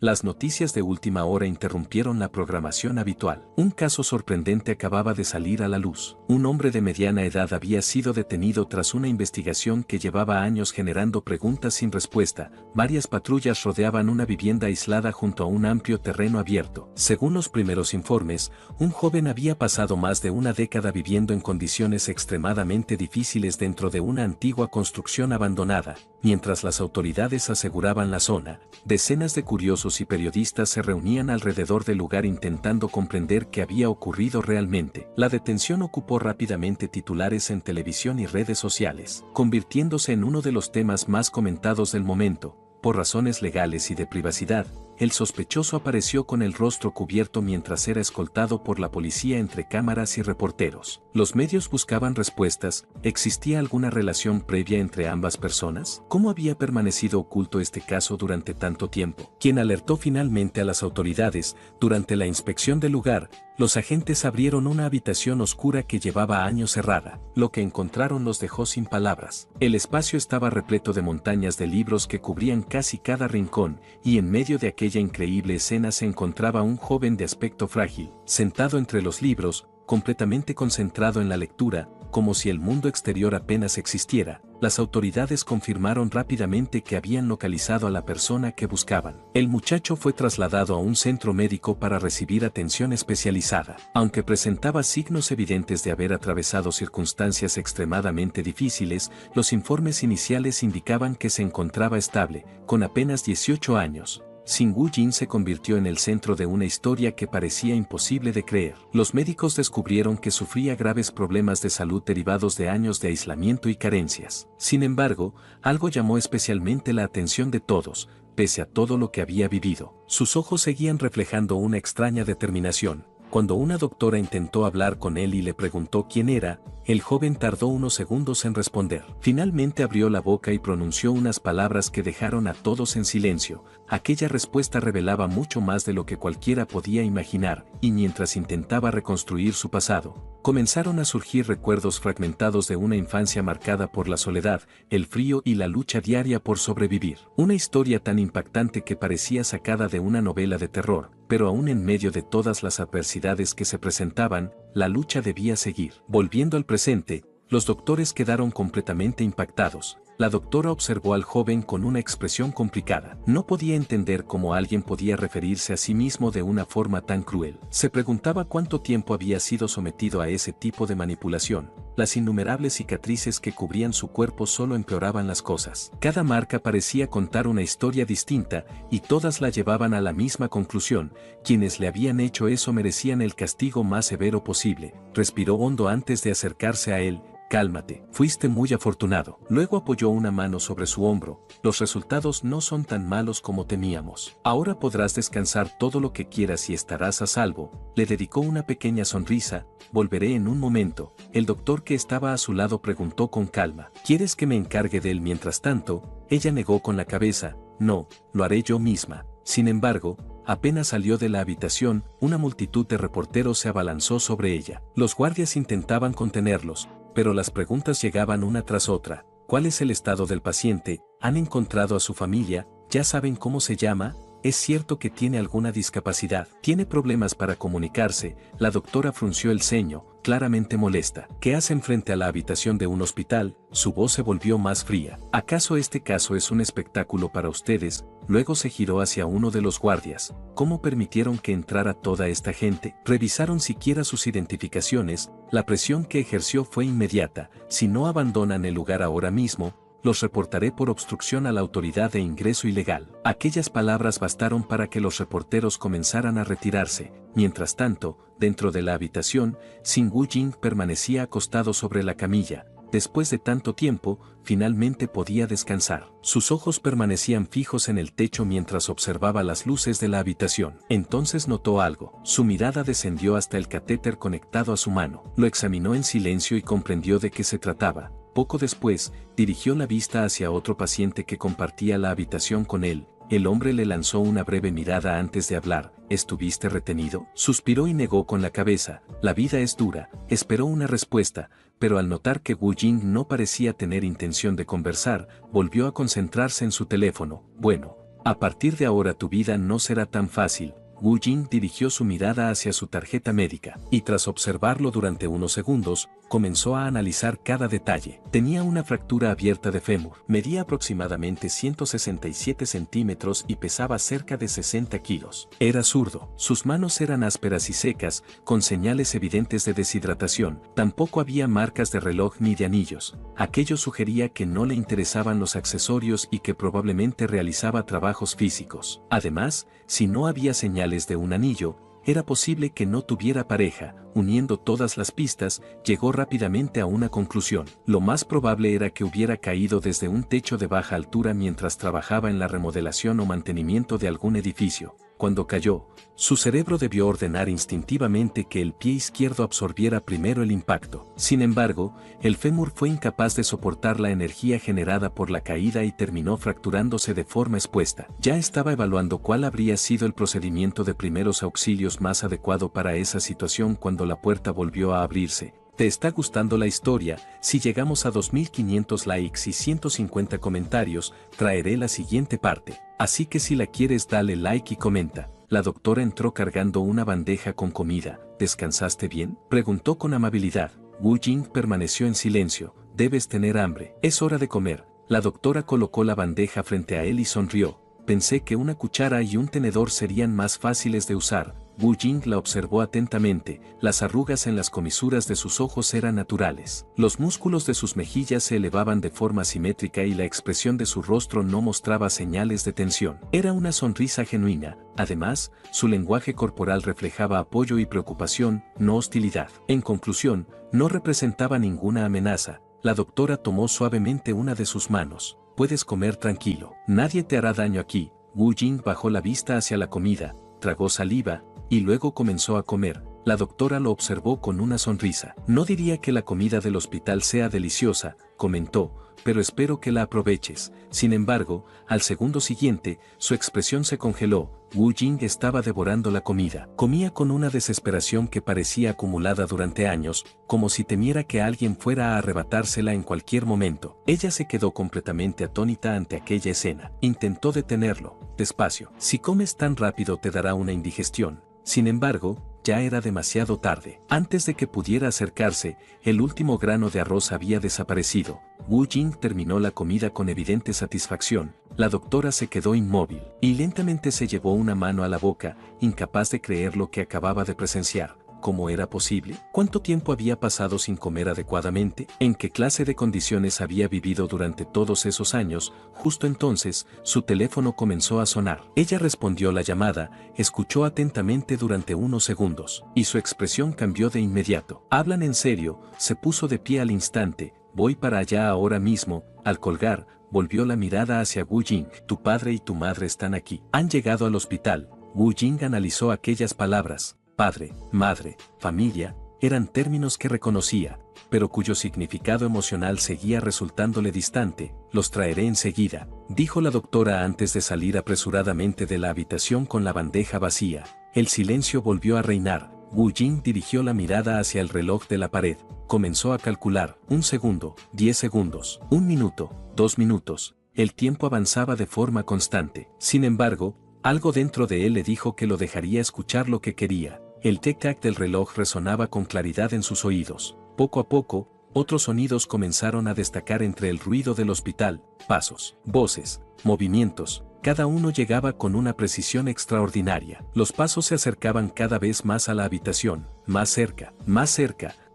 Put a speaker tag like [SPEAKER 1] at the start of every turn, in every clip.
[SPEAKER 1] Las noticias de última hora interrumpieron la programación habitual. Un caso sorprendente acababa de salir a la luz. Un hombre de mediana edad había sido detenido tras una investigación que llevaba años generando preguntas sin respuesta. Varias patrullas rodeaban una vivienda aislada junto a un amplio terreno abierto. Según los primeros informes, un joven había pasado más de una década viviendo en condiciones extremadamente difíciles dentro de una antigua construcción abandonada. Mientras las autoridades aseguraban la zona, decenas de curiosos y periodistas se reunían alrededor del lugar intentando comprender qué había ocurrido realmente. La detención ocupó rápidamente titulares en televisión y redes sociales, convirtiéndose en uno de los temas más comentados del momento. Por razones legales y de privacidad, el sospechoso apareció con el rostro cubierto mientras era escoltado por la policía entre cámaras y reporteros. Los medios buscaban respuestas. ¿Existía alguna relación previa entre ambas personas? ¿Cómo había permanecido oculto este caso durante tanto tiempo? Quien alertó finalmente a las autoridades. Durante la inspección del lugar, los agentes abrieron una habitación oscura que llevaba años cerrada. Lo que encontraron los dejó sin palabras. El espacio estaba repleto de montañas de libros que cubrían casi cada rincón, y en medio de aquella increíble escena se encontraba un joven de aspecto frágil, sentado entre los libros, completamente concentrado en la lectura, como si el mundo exterior apenas existiera. Las autoridades confirmaron rápidamente que habían localizado a la persona que buscaban. El muchacho fue trasladado a un centro médico para recibir atención especializada. Aunque presentaba signos evidentes de haber atravesado circunstancias extremadamente difíciles, los informes iniciales indicaban que se encontraba estable, con apenas 18 años. Sin Wu Jin se convirtió en el centro de una historia que parecía imposible de creer. Los médicos descubrieron que sufría graves problemas de salud derivados de años de aislamiento y carencias. Sin embargo, algo llamó especialmente la atención de todos, pese a todo lo que había vivido. Sus ojos seguían reflejando una extraña determinación. Cuando una doctora intentó hablar con él y le preguntó quién era, el joven tardó unos segundos en responder. Finalmente abrió la boca y pronunció unas palabras que dejaron a todos en silencio. Aquella respuesta revelaba mucho más de lo que cualquiera podía imaginar, y mientras intentaba reconstruir su pasado, comenzaron a surgir recuerdos fragmentados de una infancia marcada por la soledad, el frío y la lucha diaria por sobrevivir. Una historia tan impactante que parecía sacada de una novela de terror, pero aún en medio de todas las adversidades que se presentaban, la lucha debía seguir. Volviendo al presente, los doctores quedaron completamente impactados. La doctora observó al joven con una expresión complicada. No podía entender cómo alguien podía referirse a sí mismo de una forma tan cruel. Se preguntaba cuánto tiempo había sido sometido a ese tipo de manipulación. Las innumerables cicatrices que cubrían su cuerpo solo empeoraban las cosas. Cada marca parecía contar una historia distinta, y todas la llevaban a la misma conclusión. Quienes le habían hecho eso merecían el castigo más severo posible. Respiró hondo antes de acercarse a él. Cálmate, fuiste muy afortunado. Luego apoyó una mano sobre su hombro. Los resultados no son tan malos como temíamos. Ahora podrás descansar todo lo que quieras y estarás a salvo. Le dedicó una pequeña sonrisa. Volveré en un momento. El doctor que estaba a su lado preguntó con calma. ¿Quieres que me encargue de él mientras tanto? Ella negó con la cabeza. No, lo haré yo misma. Sin embargo, apenas salió de la habitación, una multitud de reporteros se abalanzó sobre ella. Los guardias intentaban contenerlos, pero las preguntas llegaban una tras otra. ¿Cuál es el estado del paciente? ¿Han encontrado a su familia? ¿Ya saben cómo se llama? ¿Es cierto que tiene alguna discapacidad? ¿Tiene problemas para comunicarse? La doctora frunció el ceño, claramente molesta. ¿Qué hacen frente a la habitación de un hospital? Su voz se volvió más fría. ¿Acaso este caso es un espectáculo para ustedes? Luego se giró hacia uno de los guardias. ¿Cómo permitieron que entrara toda esta gente? ¿Revisaron siquiera sus identificaciones? La presión que ejerció fue inmediata. Si no abandonan el lugar ahora mismo, los reportaré por obstrucción a la autoridad de ingreso ilegal. Aquellas palabras bastaron para que los reporteros comenzaran a retirarse. Mientras tanto, dentro de la habitación, Sin Wu Jing permanecía acostado sobre la camilla. Después de tanto tiempo, finalmente podía descansar. Sus ojos permanecían fijos en el techo mientras observaba las luces de la habitación. Entonces notó algo. Su mirada descendió hasta el catéter conectado a su mano. Lo examinó en silencio y comprendió de qué se trataba. Poco después, dirigió la vista hacia otro paciente que compartía la habitación con él. El hombre le lanzó una breve mirada antes de hablar. ¿Estuviste retenido? Suspiró y negó con la cabeza. La vida es dura. Esperó una respuesta, pero al notar que Wu Jing no parecía tener intención de conversar, volvió a concentrarse en su teléfono. Bueno, A partir de ahora tu vida no será tan fácil. Wu Jing dirigió su mirada hacia su tarjeta médica, y tras observarlo durante unos segundos, comenzó a analizar cada detalle. Tenía una fractura abierta de fémur, medía aproximadamente 167 centímetros y pesaba cerca de 60 kilos. Era zurdo, sus manos eran ásperas y secas, con señales evidentes de deshidratación. Tampoco había marcas de reloj ni de anillos. Aquello sugería que no le interesaban los accesorios y que probablemente realizaba trabajos físicos. Además, si no había señales de un anillo, era posible que no tuviera pareja. Uniendo todas las pistas, llegó rápidamente a una conclusión. Lo más probable era que hubiera caído desde un techo de baja altura mientras trabajaba en la remodelación o mantenimiento de algún edificio. Cuando cayó, su cerebro debió ordenar instintivamente que el pie izquierdo absorbiera primero el impacto. Sin embargo, el fémur fue incapaz de soportar la energía generada por la caída y terminó fracturándose de forma expuesta. Ya estaba evaluando cuál habría sido el procedimiento de primeros auxilios más adecuado para esa situación cuando la puerta volvió a abrirse. ¿Te está gustando la historia? Si llegamos a 2500 likes y 150 comentarios, traeré la siguiente parte. Así que si la quieres dale like y comenta. La doctora entró cargando una bandeja con comida. ¿Descansaste bien?, preguntó con amabilidad. Wu Jing permaneció en silencio. Debes tener hambre. Es hora de comer. La doctora colocó la bandeja frente a él y sonrió. Pensé que una cuchara y un tenedor serían más fáciles de usar. Wu Jing la observó atentamente. Las arrugas en las comisuras de sus ojos eran naturales. Los músculos de sus mejillas se elevaban de forma simétrica y la expresión de su rostro no mostraba señales de tensión. Era una sonrisa genuina. Además, su lenguaje corporal reflejaba apoyo y preocupación, no hostilidad. En conclusión, no representaba ninguna amenaza. La doctora tomó suavemente una de sus manos. Puedes comer tranquilo. Nadie te hará daño aquí. Wu Jing bajó la vista hacia la comida, tragó saliva, y luego comenzó a comer. La doctora lo observó con una sonrisa. No diría que la comida del hospital sea deliciosa, comentó, pero espero que la aproveches. Sin embargo, al segundo siguiente, su expresión se congeló. Wu Jing estaba devorando la comida. Comía con una desesperación que parecía acumulada durante años, como si temiera que alguien fuera a arrebatársela en cualquier momento. Ella se quedó completamente atónita ante aquella escena. Intentó detenerlo. Despacio. Si comes tan rápido te dará una indigestión. Sin embargo, ya era demasiado tarde. Antes de que pudiera acercarse, el último grano de arroz había desaparecido. Wu Jing terminó la comida con evidente satisfacción. La doctora se quedó inmóvil y lentamente se llevó una mano a la boca, incapaz de creer lo que acababa de presenciar. ¿Cómo era posible? ¿Cuánto tiempo había pasado sin comer adecuadamente? ¿En qué clase de condiciones había vivido durante todos esos años? Justo entonces, su teléfono comenzó a sonar. Ella respondió la llamada, escuchó atentamente durante unos segundos, y su expresión cambió de inmediato. ¿Hablan en serio? Se puso de pie al instante. Voy para allá ahora mismo. Al colgar, volvió la mirada hacia Wu Jing. Tu padre y tu madre están aquí. Han llegado al hospital. Wu Jing analizó aquellas palabras. Padre, madre, familia, eran términos que reconocía, pero cuyo significado emocional seguía resultándole distante. Los traeré enseguida, dijo la doctora antes de salir apresuradamente de la habitación con la bandeja vacía. El silencio volvió a reinar. Wu Jing dirigió la mirada hacia el reloj de la pared. Comenzó a calcular. 1 segundo, 10 segundos, 1 minuto, 2 minutos. El tiempo avanzaba de forma constante. Sin embargo, algo dentro de él le dijo que lo dejaría escuchar lo que quería. El tic-tac del reloj resonaba con claridad en sus oídos. Poco a poco, otros sonidos comenzaron a destacar entre el ruido del hospital, pasos, voces, movimientos. Cada uno llegaba con una precisión extraordinaria. Los pasos se acercaban cada vez más a la habitación, más cerca,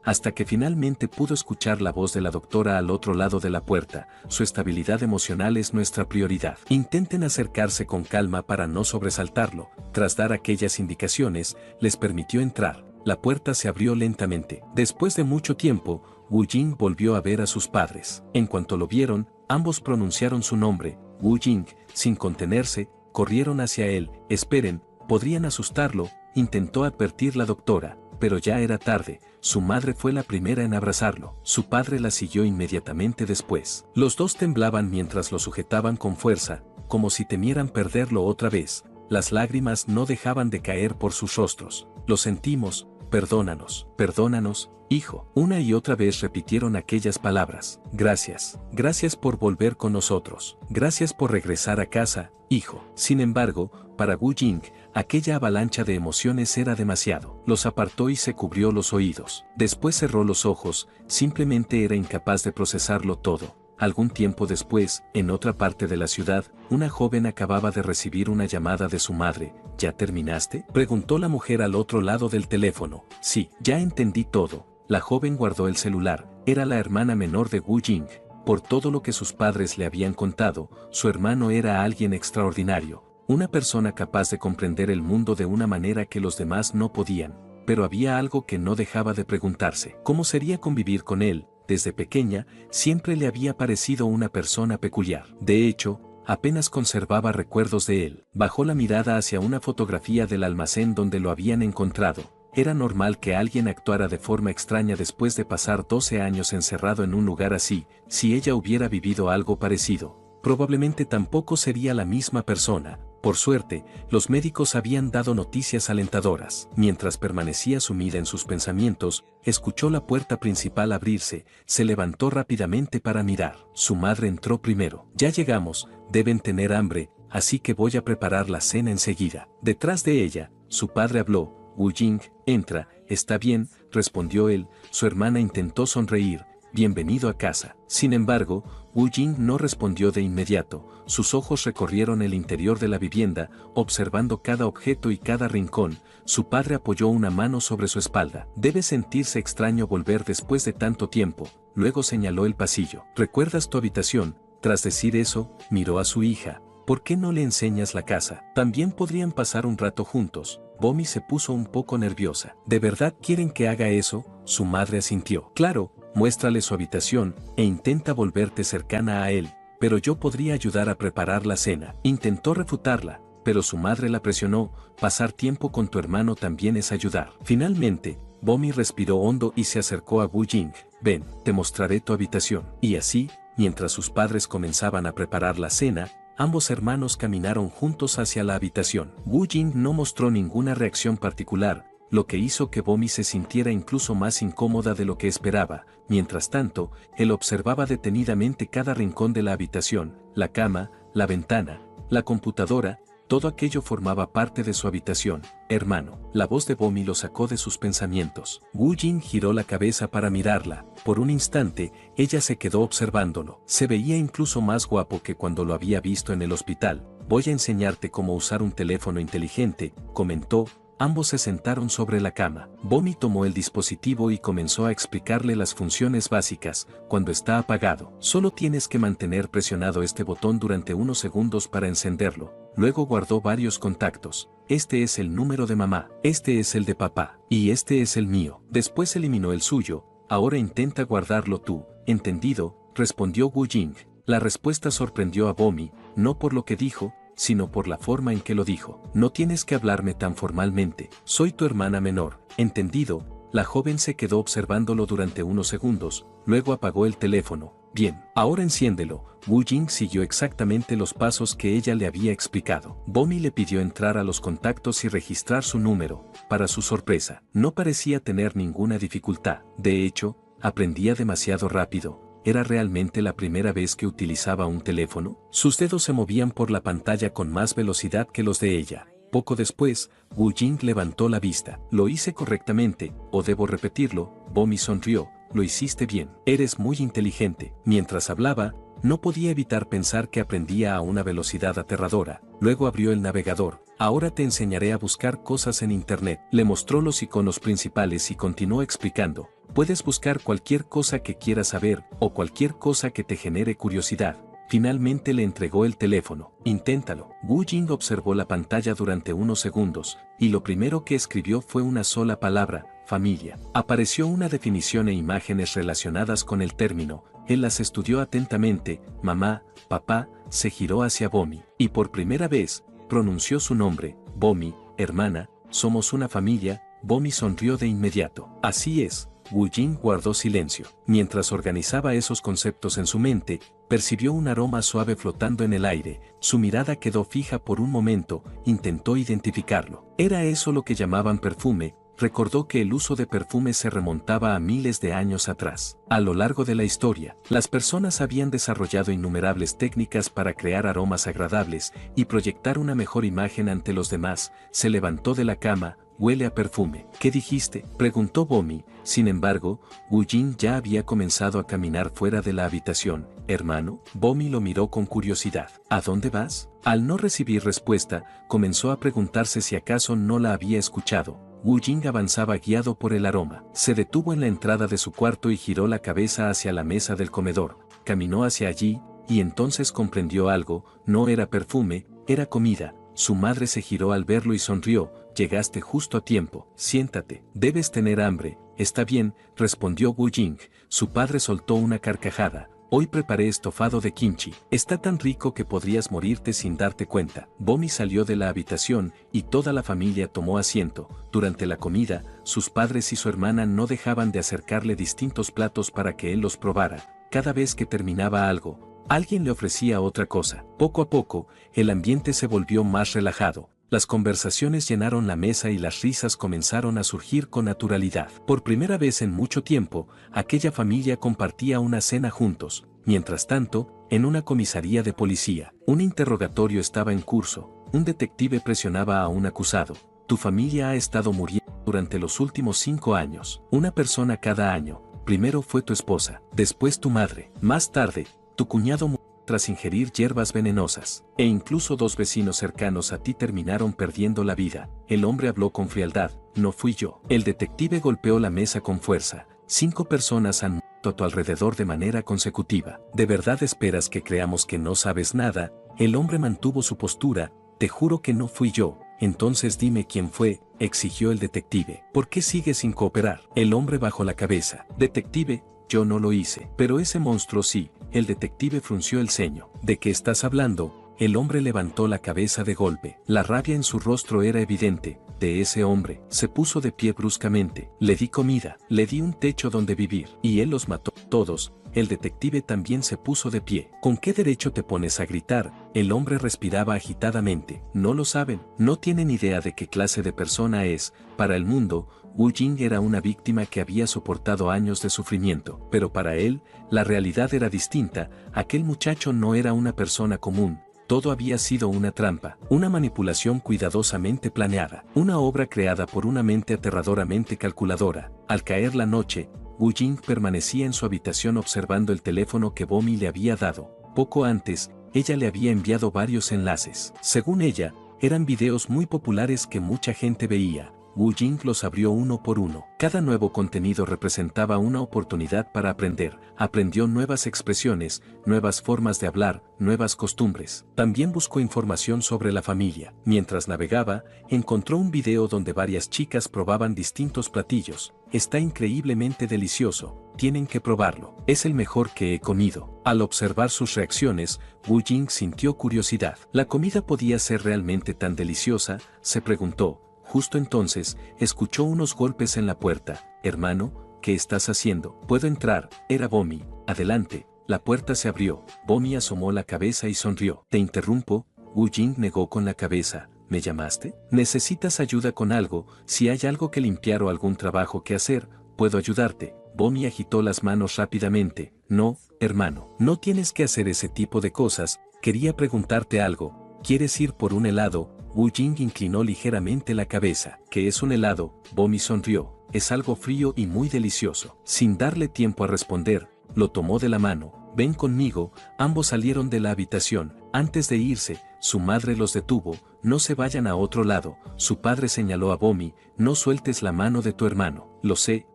[SPEAKER 1] hasta que finalmente pudo escuchar la voz de la doctora al otro lado de la puerta. Su estabilidad emocional es nuestra prioridad. Intenten acercarse con calma para no sobresaltarlo. Tras dar aquellas indicaciones, les permitió entrar. La puerta se abrió lentamente. Después de mucho tiempo, Wu Jing volvió a ver a sus padres. En cuanto lo vieron, ambos pronunciaron su nombre. Wu Jing, sin contenerse, corrieron hacia él. Esperen, podrían asustarlo, intentó advertir la doctora, pero ya era tarde. Su madre fue la primera en abrazarlo. Su padre la siguió inmediatamente después. Los dos temblaban mientras lo sujetaban con fuerza, como si temieran perderlo otra vez. Las lágrimas no dejaban de caer por sus rostros. Lo sentimos, perdónanos, hijo. Una y otra vez repitieron aquellas palabras. Gracias por volver con nosotros. Gracias por regresar a casa, hijo. Sin embargo, para Wu Jing, aquella avalancha de emociones era demasiado. Los apartó y se cubrió los oídos. Después cerró los ojos, simplemente era incapaz de procesarlo todo. Algún tiempo después, en otra parte de la ciudad, una joven acababa de recibir una llamada de su madre. ¿Ya terminaste?, preguntó la mujer al otro lado del teléfono. Sí, ya entendí todo. La joven guardó el celular. Era la hermana menor de Wu Jing. Por todo lo que sus padres le habían contado, su hermano era alguien extraordinario, una persona capaz de comprender el mundo de una manera que los demás no podían. Pero había algo que no dejaba de preguntarse. ¿Cómo sería convivir con él? Desde pequeña, siempre le había parecido una persona peculiar. De hecho, apenas conservaba recuerdos de él. Bajó la mirada hacia una fotografía del almacén donde lo habían encontrado. Era normal que alguien actuara de forma extraña después de pasar 12 años encerrado en un lugar así. Si ella hubiera vivido algo parecido, probablemente tampoco sería la misma persona. Por suerte, los médicos habían dado noticias alentadoras. Mientras permanecía sumida en sus pensamientos, escuchó la puerta principal abrirse, se levantó rápidamente para mirar. Su madre entró primero. Ya llegamos, deben tener hambre, así que voy a preparar la cena enseguida. Detrás de ella, su padre habló. Wu Jing, entra, está bien, respondió él. Su hermana intentó sonreír. Bienvenido a casa. Sin embargo, Wu Jing no respondió de inmediato. Sus ojos recorrieron el interior de la vivienda, observando cada objeto y cada rincón. Su padre apoyó una mano sobre su espalda. Debe sentirse extraño volver después de tanto tiempo. Luego señaló el pasillo. ¿Recuerdas tu habitación? Tras decir eso, miró a su hija. ¿Por qué no le enseñas la casa? También podrían pasar un rato juntos. Bomi se puso un poco nerviosa. ¿De verdad quieren que haga eso? Su madre asintió. Claro, muéstrale su habitación e intenta volverte cercana a él, pero yo podría ayudar a preparar la cena. Intentó refutarla, pero su madre la presionó. Pasar tiempo con tu hermano también es ayudar. Finalmente, Bomi respiró hondo y se acercó a Wu Jing. Ven, te mostraré tu habitación. Y así, mientras sus padres comenzaban a preparar la cena, ambos hermanos caminaron juntos hacia la habitación. Wu Jing no mostró ninguna reacción particular, lo que hizo que Bomi se sintiera incluso más incómoda de lo que esperaba. Mientras tanto, él observaba detenidamente cada rincón de la habitación, la cama, la ventana, la computadora. Todo aquello formaba parte de su habitación. Hermano. La voz de Bomi lo sacó de sus pensamientos. Wu Jing giró la cabeza para mirarla. Por un instante, ella se quedó observándolo. Se veía incluso más guapo que cuando lo había visto en el hospital. Voy a enseñarte cómo usar un teléfono inteligente, comentó. Ambos se sentaron sobre la cama. Bomi tomó el dispositivo y comenzó a explicarle las funciones básicas. Cuando está apagado, solo tienes que mantener presionado este botón durante unos segundos para encenderlo. Luego guardó varios contactos. Este es el número de mamá, este es el de papá, y este es el mío. Después eliminó el suyo. Ahora intenta guardarlo tú. ¿Entendido?, respondió Wu Jing. La respuesta sorprendió a Bomi, no por lo que dijo, sino por la forma en que lo dijo. No tienes que hablarme tan formalmente. Soy tu hermana menor. ¿Entendido? La joven se quedó observándolo durante unos segundos, luego apagó el teléfono. Bien, ahora enciéndelo. Wu Jing siguió exactamente los pasos que ella le había explicado. Bomi le pidió entrar a los contactos y registrar su número. Para su sorpresa, no parecía tener ninguna dificultad. De hecho, aprendía demasiado rápido. ¿Era realmente la primera vez que utilizaba un teléfono? Sus dedos se movían por la pantalla con más velocidad que los de ella. Poco después, Wu Jing levantó la vista. ¿Lo hice correctamente, o debo repetirlo? Bomi sonrió. Lo hiciste bien. Eres muy inteligente. Mientras hablaba, no podía evitar pensar que aprendía a una velocidad aterradora. Luego abrió el navegador. Ahora te enseñaré a buscar cosas en internet. Le mostró los iconos principales y continuó explicando. Puedes buscar cualquier cosa que quieras saber, o cualquier cosa que te genere curiosidad. Finalmente le entregó el teléfono. Inténtalo. Wu Jing observó la pantalla durante unos segundos, y lo primero que escribió fue una sola palabra: familia. Apareció una definición e imágenes relacionadas con el término. Él las estudió atentamente. Mamá, papá. Se giró hacia Bomi, y por primera vez, pronunció su nombre. Bomi, hermana, somos una familia. Bomi sonrió de inmediato. Así es. Wu Jing guardó silencio. Mientras organizaba esos conceptos en su mente, percibió un aroma suave flotando en el aire. Su mirada quedó fija por un momento, intentó identificarlo. Era eso lo que llamaban perfume, recordó que el uso de perfumes se remontaba a miles de años atrás. A lo largo de la historia, las personas habían desarrollado innumerables técnicas para crear aromas agradables y proyectar una mejor imagen ante los demás. Se levantó de la cama. «Huele a perfume». «¿Qué dijiste?», preguntó Bomi. Sin embargo, Wu Jing ya había comenzado a caminar fuera de la habitación. «Hermano». Bomi lo miró con curiosidad. «¿A dónde vas?». Al no recibir respuesta, comenzó a preguntarse si acaso no la había escuchado. Wu Jing avanzaba guiado por el aroma. Se detuvo en la entrada de su cuarto y giró la cabeza hacia la mesa del comedor. Caminó hacia allí, y entonces comprendió algo. No era perfume, era comida. Su madre se giró al verlo y sonrió. «Llegaste justo a tiempo. Siéntate. Debes tener hambre». «Está bien», respondió Wu Jing. Su padre soltó una carcajada. «Hoy preparé estofado de kimchi. Está tan rico que podrías morirte sin darte cuenta». Bomi salió de la habitación y toda la familia tomó asiento. Durante la comida, sus padres y su hermana no dejaban de acercarle distintos platos para que él los probara. Cada vez que terminaba algo, alguien le ofrecía otra cosa. Poco a poco, el ambiente se volvió más relajado. Las conversaciones llenaron la mesa y las risas comenzaron a surgir con naturalidad. Por primera vez en mucho tiempo, aquella familia compartía una cena juntos. Mientras tanto, en una comisaría de policía, un interrogatorio estaba en curso. Un detective presionaba a un acusado. «Tu familia ha estado muriendo durante los últimos 5 años. Una persona cada año. Primero fue tu esposa, después tu madre. Más tarde, tu cuñado murió tras ingerir hierbas venenosas, e incluso 2 vecinos cercanos a ti terminaron perdiendo la vida». El hombre habló con frialdad. «No fui yo». El detective golpeó la mesa con fuerza. 5 personas han muerto a tu alrededor de manera consecutiva. ¿De verdad esperas que creamos que no sabes nada?». El hombre mantuvo su postura. «Te juro que no fui yo». «Entonces dime quién fue», exigió el detective. «¿Por qué sigues sin cooperar?». El hombre bajó la cabeza. «Detective, yo no lo hice». «Pero ese monstruo sí». El detective frunció el ceño. «¿De qué estás hablando?». El hombre levantó la cabeza de golpe. La rabia en su rostro era evidente. «De ese hombre». Se puso de pie bruscamente. «Le di comida, le di un techo donde vivir, y él los mató todos». El detective también se puso de pie. «¿Con qué derecho te pones a gritar?». El hombre respiraba agitadamente. «No lo saben, no tienen idea de qué clase de persona es». Para el mundo, Wu Jing era una víctima que había soportado años de sufrimiento, pero para él, la realidad era distinta. Aquel muchacho no era una persona común. Todo había sido una trampa, una manipulación cuidadosamente planeada, una obra creada por una mente aterradoramente calculadora. Al caer la noche, Wu Jing permanecía en su habitación observando el teléfono que Bomi le había dado. Poco antes, ella le había enviado varios enlaces. Según ella, eran videos muy populares que mucha gente veía. Wu Jing los abrió uno por uno. Cada nuevo contenido representaba una oportunidad para aprender. Aprendió nuevas expresiones, nuevas formas de hablar, nuevas costumbres. También buscó información sobre la familia. Mientras navegaba, encontró un video donde varias chicas probaban distintos platillos. «Está increíblemente delicioso, tienen que probarlo. Es el mejor que he comido». Al observar sus reacciones, Wu Jing sintió curiosidad. ¿La comida podía ser realmente tan deliciosa?, se preguntó. Justo entonces, escuchó unos golpes en la puerta. «Hermano, ¿qué estás haciendo?». «¿Puedo entrar?». Era Bomi. «Adelante». La puerta se abrió. Bomi asomó la cabeza y sonrió. «¿Te interrumpo?». Wu Jing negó con la cabeza. «¿Me llamaste? ¿Necesitas ayuda con algo? Si hay algo que limpiar o algún trabajo que hacer, puedo ayudarte». Bomi agitó las manos rápidamente. «No, hermano, no tienes que hacer ese tipo de cosas. Quería preguntarte algo. ¿Quieres ir por un helado?». Wu Jing inclinó ligeramente la cabeza. «¿Qué es un helado?». Bomi sonrió. «Es algo frío y muy delicioso». Sin darle tiempo a responder, lo tomó de la mano. «Ven conmigo». Ambos salieron de la habitación. Antes de irse, su madre los detuvo. «No se vayan a otro lado». Su padre señaló a Bomi. «No sueltes la mano de tu hermano». lo sé»,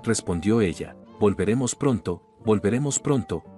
[SPEAKER 1] respondió ella. «Volveremos pronto»,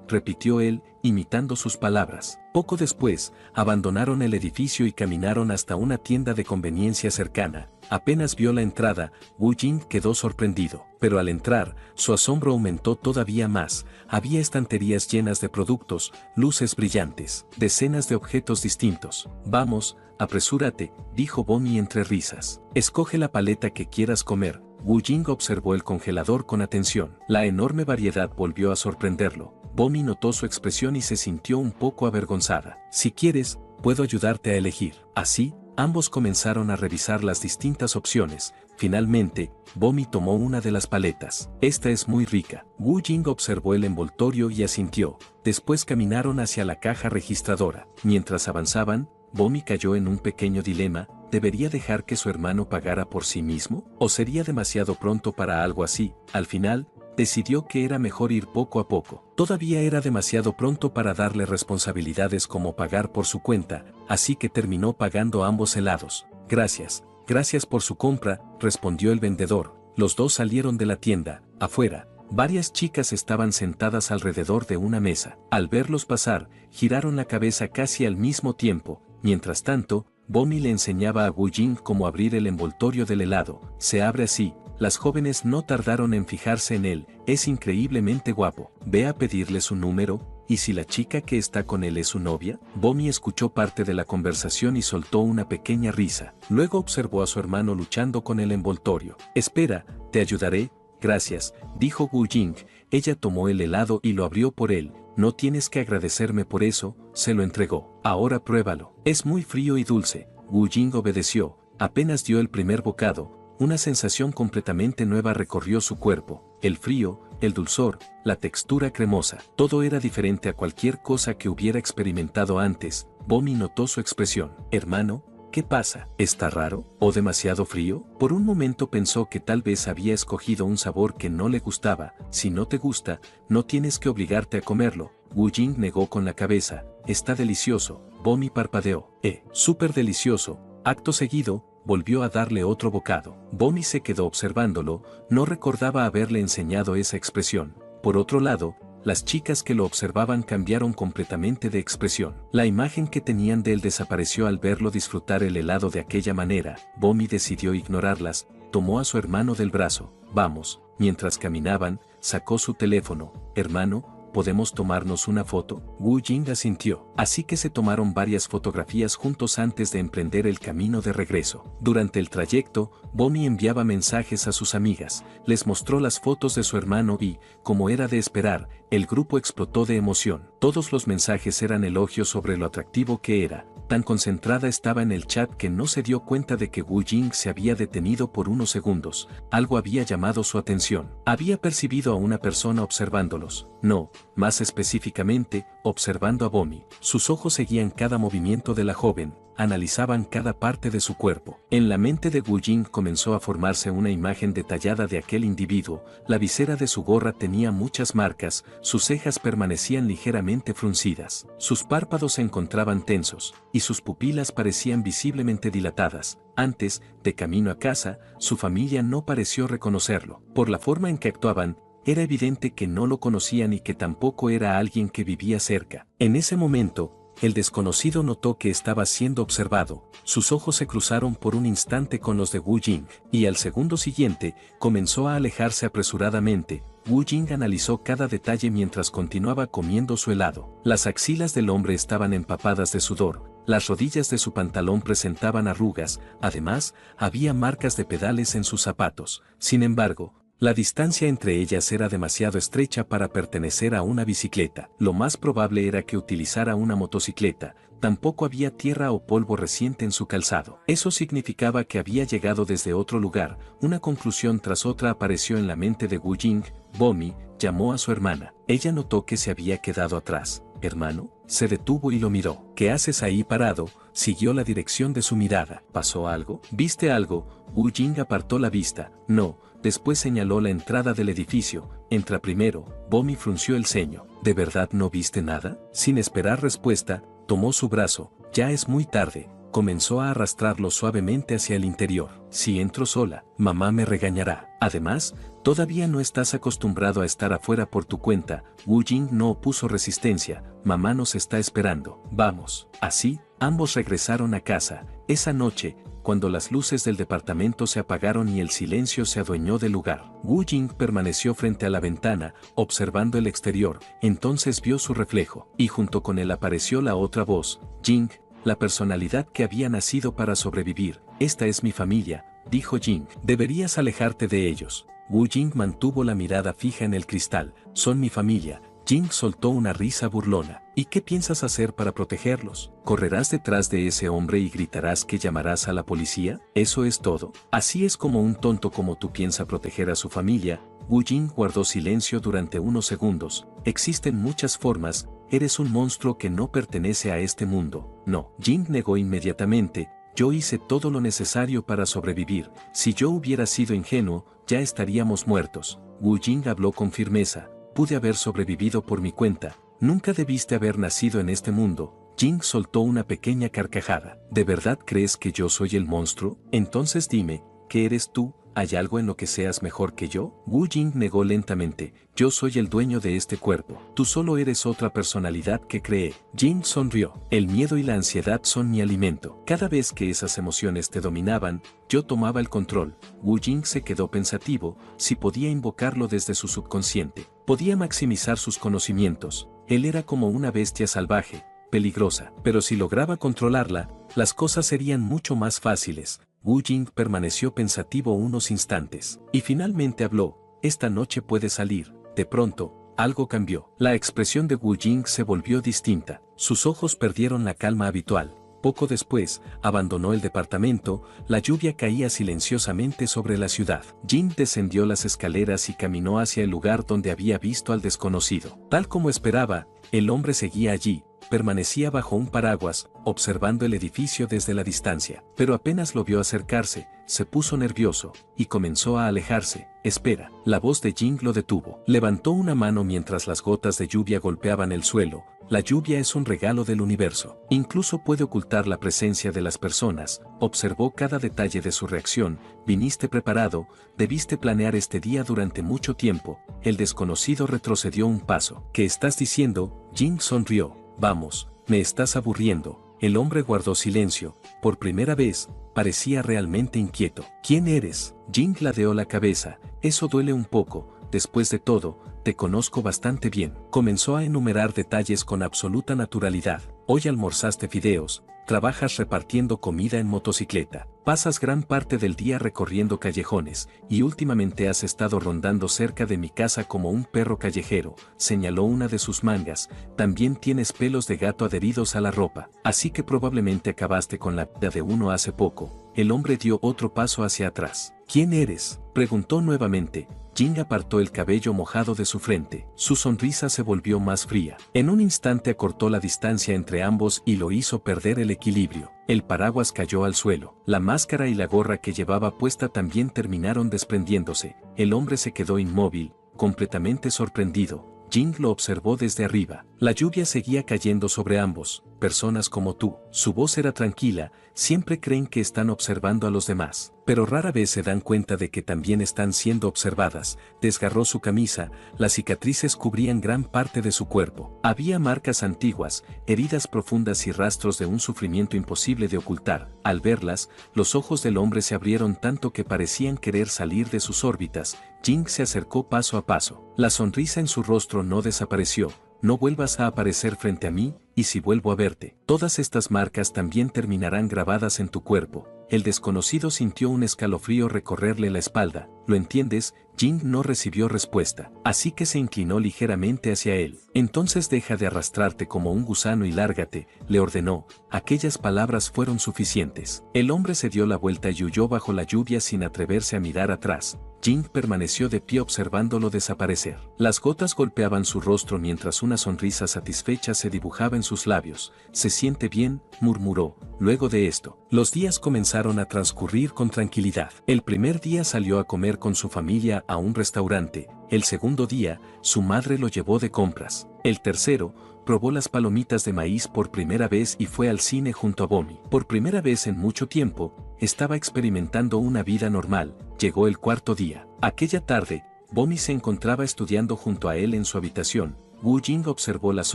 [SPEAKER 1] repitió él, imitando sus palabras. Poco después, abandonaron el edificio y caminaron hasta una tienda de conveniencia cercana. Apenas vio la entrada, Wu Jing quedó sorprendido. Pero al entrar, su asombro aumentó todavía más. Había estanterías llenas de productos, luces brillantes, decenas de objetos distintos. «Vamos, apresúrate», dijo Bomi entre risas. «Escoge la paleta que quieras comer». Wu Jing observó el congelador con atención. La enorme variedad volvió a sorprenderlo. Bomi notó su expresión y se sintió un poco avergonzada. «Si quieres, puedo ayudarte a elegir». «¿Así?». Ambos comenzaron a revisar las distintas opciones. Finalmente, Bomi tomó una de las paletas. Esta es muy rica. Wu Jing observó el envoltorio y asintió. Después caminaron hacia la caja registradora. Mientras avanzaban, Bomi cayó en un pequeño dilema. ¿Debería dejar que su hermano pagara por sí mismo? ¿O sería demasiado pronto para algo así? Al final, decidió que era mejor ir poco a poco. Todavía era demasiado pronto para darle responsabilidades como pagar por su cuenta, así que terminó pagando ambos helados. Gracias por su compra, respondió el vendedor. Los dos salieron de la tienda. Afuera, varias chicas estaban sentadas alrededor de una mesa. Al verlos pasar, giraron la cabeza casi al mismo tiempo. Mientras tanto, Bomi le enseñaba a Wu Jing cómo abrir el envoltorio del helado. Se abre así. Las jóvenes no tardaron en fijarse en él. Es increíblemente guapo. Ve a pedirle su número. ¿Y si la chica que está con él es su novia? Bomi escuchó parte de la conversación y soltó una pequeña risa. Luego observó a su hermano luchando con el envoltorio. Espera, te ayudaré. Gracias, dijo Wu Jing. Ella tomó el helado y lo abrió por él. No tienes que agradecerme por eso, se lo entregó. Ahora pruébalo. Es muy frío y dulce. Wu Jing obedeció. Apenas dio el primer bocado. Una sensación completamente nueva recorrió su cuerpo. El frío, el dulzor, la textura cremosa. Todo era diferente a cualquier cosa que hubiera experimentado antes. Bomi notó su expresión. Hermano, ¿qué pasa? ¿Está raro? ¿O demasiado frío? Por un momento pensó que tal vez había escogido un sabor que no le gustaba. Si no te gusta, no tienes que obligarte a comerlo. Wu Jing negó con la cabeza. Está delicioso. Bomi parpadeó. Súper delicioso. Acto seguido, volvió a darle otro bocado. Bomi se quedó observándolo, no recordaba haberle enseñado esa expresión. Por otro lado, las chicas que lo observaban cambiaron completamente de expresión. La imagen que tenían de él desapareció al verlo disfrutar el helado de aquella manera. Bomi decidió ignorarlas, tomó a su hermano del brazo. Vamos. Mientras caminaban, sacó su teléfono. Hermano, ¿podemos tomarnos una foto? Wu Jing asintió. Así que se tomaron varias fotografías juntos antes de emprender el camino de regreso. Durante el trayecto, Bomi enviaba mensajes a sus amigas, les mostró las fotos de su hermano y, como era de esperar, el grupo explotó de emoción. Todos los mensajes eran elogios sobre lo atractivo que era. Tan concentrada estaba en el chat que no se dio cuenta de que Wu Jing se había detenido por unos segundos. Algo había llamado su atención. Había percibido a una persona observándolos. No, más específicamente, observando a Bomi. Sus ojos seguían cada movimiento de la joven, analizaban cada parte de su cuerpo. En la mente de Wu Jing comenzó a formarse una imagen detallada de aquel individuo. La visera de su gorra tenía muchas marcas, sus cejas permanecían ligeramente fruncidas, sus párpados se encontraban tensos, y sus pupilas parecían visiblemente dilatadas. Antes, de camino a casa, su familia no pareció reconocerlo. Por la forma en que actuaban, era evidente que no lo conocían y que tampoco era alguien que vivía cerca. En ese momento, el desconocido notó que estaba siendo observado. Sus ojos se cruzaron por un instante con los de Wu Jing, y al segundo siguiente, comenzó a alejarse apresuradamente. Wu Jing analizó cada detalle mientras continuaba comiendo su helado. Las axilas del hombre estaban empapadas de sudor, las rodillas de su pantalón presentaban arrugas, además, había marcas de pedales en sus zapatos. Sin embargo, la distancia entre ellas era demasiado estrecha para pertenecer a una bicicleta. Lo más probable era que utilizara una motocicleta. Tampoco había tierra o polvo reciente en su calzado. Eso significaba que había llegado desde otro lugar. Una conclusión tras otra apareció en la mente de Wu Jing. Bomi llamó a su hermana. Ella notó que se había quedado atrás. Hermano, se detuvo y lo miró. ¿Qué haces ahí parado? Siguió la dirección de su mirada. ¿Pasó algo? ¿Viste algo? Wu Jing apartó la vista. No. Después señaló la entrada del edificio. Entra primero. Bomi frunció el ceño. ¿De verdad no viste nada? Sin esperar respuesta, tomó su brazo. Ya es muy tarde. Comenzó a arrastrarlo suavemente hacia el interior. Si entro sola, mamá me regañará. Además, todavía no estás acostumbrado a estar afuera por tu cuenta. Wu Jing no opuso resistencia. Mamá nos está esperando. Vamos. Así, ambos regresaron a casa. Esa noche, cuando las luces del departamento se apagaron y el silencio se adueñó del lugar, Wu Jing permaneció frente a la ventana, observando el exterior. Entonces vio su reflejo, y junto con él apareció la otra voz. Jing, la personalidad que había nacido para sobrevivir. Esta es mi familia, dijo Jing. Deberías alejarte de ellos. Wu Jing mantuvo la mirada fija en el cristal. Son mi familia, Jing soltó una risa burlona. ¿Y qué piensas hacer para protegerlos? ¿Correrás detrás de ese hombre y gritarás que llamarás a la policía? ¿Eso es todo? Así es como un tonto como tú piensa proteger a su familia. Wu Jing guardó silencio durante unos segundos. Existen muchas formas, eres un monstruo que no pertenece a este mundo. No. Jing negó inmediatamente. Yo hice todo lo necesario para sobrevivir. Si yo hubiera sido ingenuo, ya estaríamos muertos. Wu Jing habló con firmeza. Pude haber sobrevivido por mi cuenta. Nunca debiste haber nacido en este mundo. Jing soltó una pequeña carcajada. ¿De verdad crees que yo soy el monstruo? Entonces dime, ¿qué eres tú? ¿Hay algo en lo que seas mejor que yo? Wu Jing negó lentamente. Yo soy el dueño de este cuerpo. Tú solo eres otra personalidad que creé. Jing sonrió. El miedo y la ansiedad son mi alimento. Cada vez que esas emociones te dominaban, yo tomaba el control. Wu Jing se quedó pensativo. Si podía invocarlo desde su subconsciente, podía maximizar sus conocimientos. Él era como una bestia salvaje, peligrosa. Pero si lograba controlarla, las cosas serían mucho más fáciles. Wu Jing permaneció pensativo unos instantes, y finalmente habló. Esta noche puede salir. De pronto, algo cambió. La expresión de Wu Jing se volvió distinta. Sus ojos perdieron la calma habitual. Poco después, abandonó el departamento. La lluvia caía silenciosamente sobre la ciudad. Jing descendió las escaleras y caminó hacia el lugar donde había visto al desconocido. Tal como esperaba, el hombre seguía allí. Permanecía bajo un paraguas, observando el edificio desde la distancia. Pero apenas lo vio acercarse, se puso nervioso, y comenzó a alejarse. Espera. La voz de Jing lo detuvo. Levantó una mano mientras las gotas de lluvia golpeaban el suelo. La lluvia es un regalo del universo. Incluso puede ocultar la presencia de las personas. Observó cada detalle de su reacción. Viniste preparado, debiste planear este día durante mucho tiempo. El desconocido retrocedió un paso. ¿Qué estás diciendo? Jing sonrió. Vamos, me estás aburriendo. El hombre guardó silencio. Por primera vez, parecía realmente inquieto. ¿Quién eres? Jing ladeó la cabeza. Eso duele un poco. Después de todo, te conozco bastante bien. Comenzó a enumerar detalles con absoluta naturalidad. Hoy almorzaste fideos. Trabajas repartiendo comida en motocicleta. Pasas gran parte del día recorriendo callejones, y últimamente has estado rondando cerca de mi casa como un perro callejero, señaló una de sus mangas. También tienes pelos de gato adheridos a la ropa, así que probablemente acabaste con la vida de uno hace poco. El hombre dio otro paso hacia atrás. ¿Quién eres?, preguntó nuevamente. Jing apartó el cabello mojado de su frente. Su sonrisa se volvió más fría. En un instante acortó la distancia entre ambos y lo hizo perder el equilibrio. El paraguas cayó al suelo. La máscara y la gorra que llevaba puesta también terminaron desprendiéndose. El hombre se quedó inmóvil, completamente sorprendido. Jing lo observó desde arriba. La lluvia seguía cayendo sobre ambos. Personas como tú. Su voz era tranquila. Siempre creen que están observando a los demás, pero rara vez se dan cuenta de que también están siendo observadas. Desgarró su camisa. Las cicatrices cubrían gran parte de su cuerpo. Había marcas antiguas, heridas profundas y rastros de un sufrimiento imposible de ocultar. Al verlas, los ojos del hombre se abrieron tanto que parecían querer salir de sus órbitas. Jing se acercó paso a paso. La sonrisa en su rostro no desapareció. No vuelvas a aparecer frente a mí, y si vuelvo a verte, todas estas marcas también terminarán grabadas en tu cuerpo. El desconocido sintió un escalofrío recorrerle la espalda. ¿Lo entiendes? Jing no recibió respuesta, así que se inclinó ligeramente hacia él. Entonces deja de arrastrarte como un gusano y lárgate, le ordenó. Aquellas palabras fueron suficientes. El hombre se dio la vuelta y huyó bajo la lluvia sin atreverse a mirar atrás. Jing permaneció de pie observándolo desaparecer. Las gotas golpeaban su rostro mientras una sonrisa satisfecha se dibujaba en sus labios. Se siente bien, murmuró. Luego de esto, los días comenzaron a transcurrir con tranquilidad. El primer día salió a comer con su familia a un restaurante. El segundo día, su madre lo llevó de compras. El tercero, probó las palomitas de maíz por primera vez y fue al cine junto a Bomi. Por primera vez en mucho tiempo, estaba experimentando una vida normal. Llegó el cuarto día. Aquella tarde, Bomi se encontraba estudiando junto a él en su habitación. Wu Jing observó las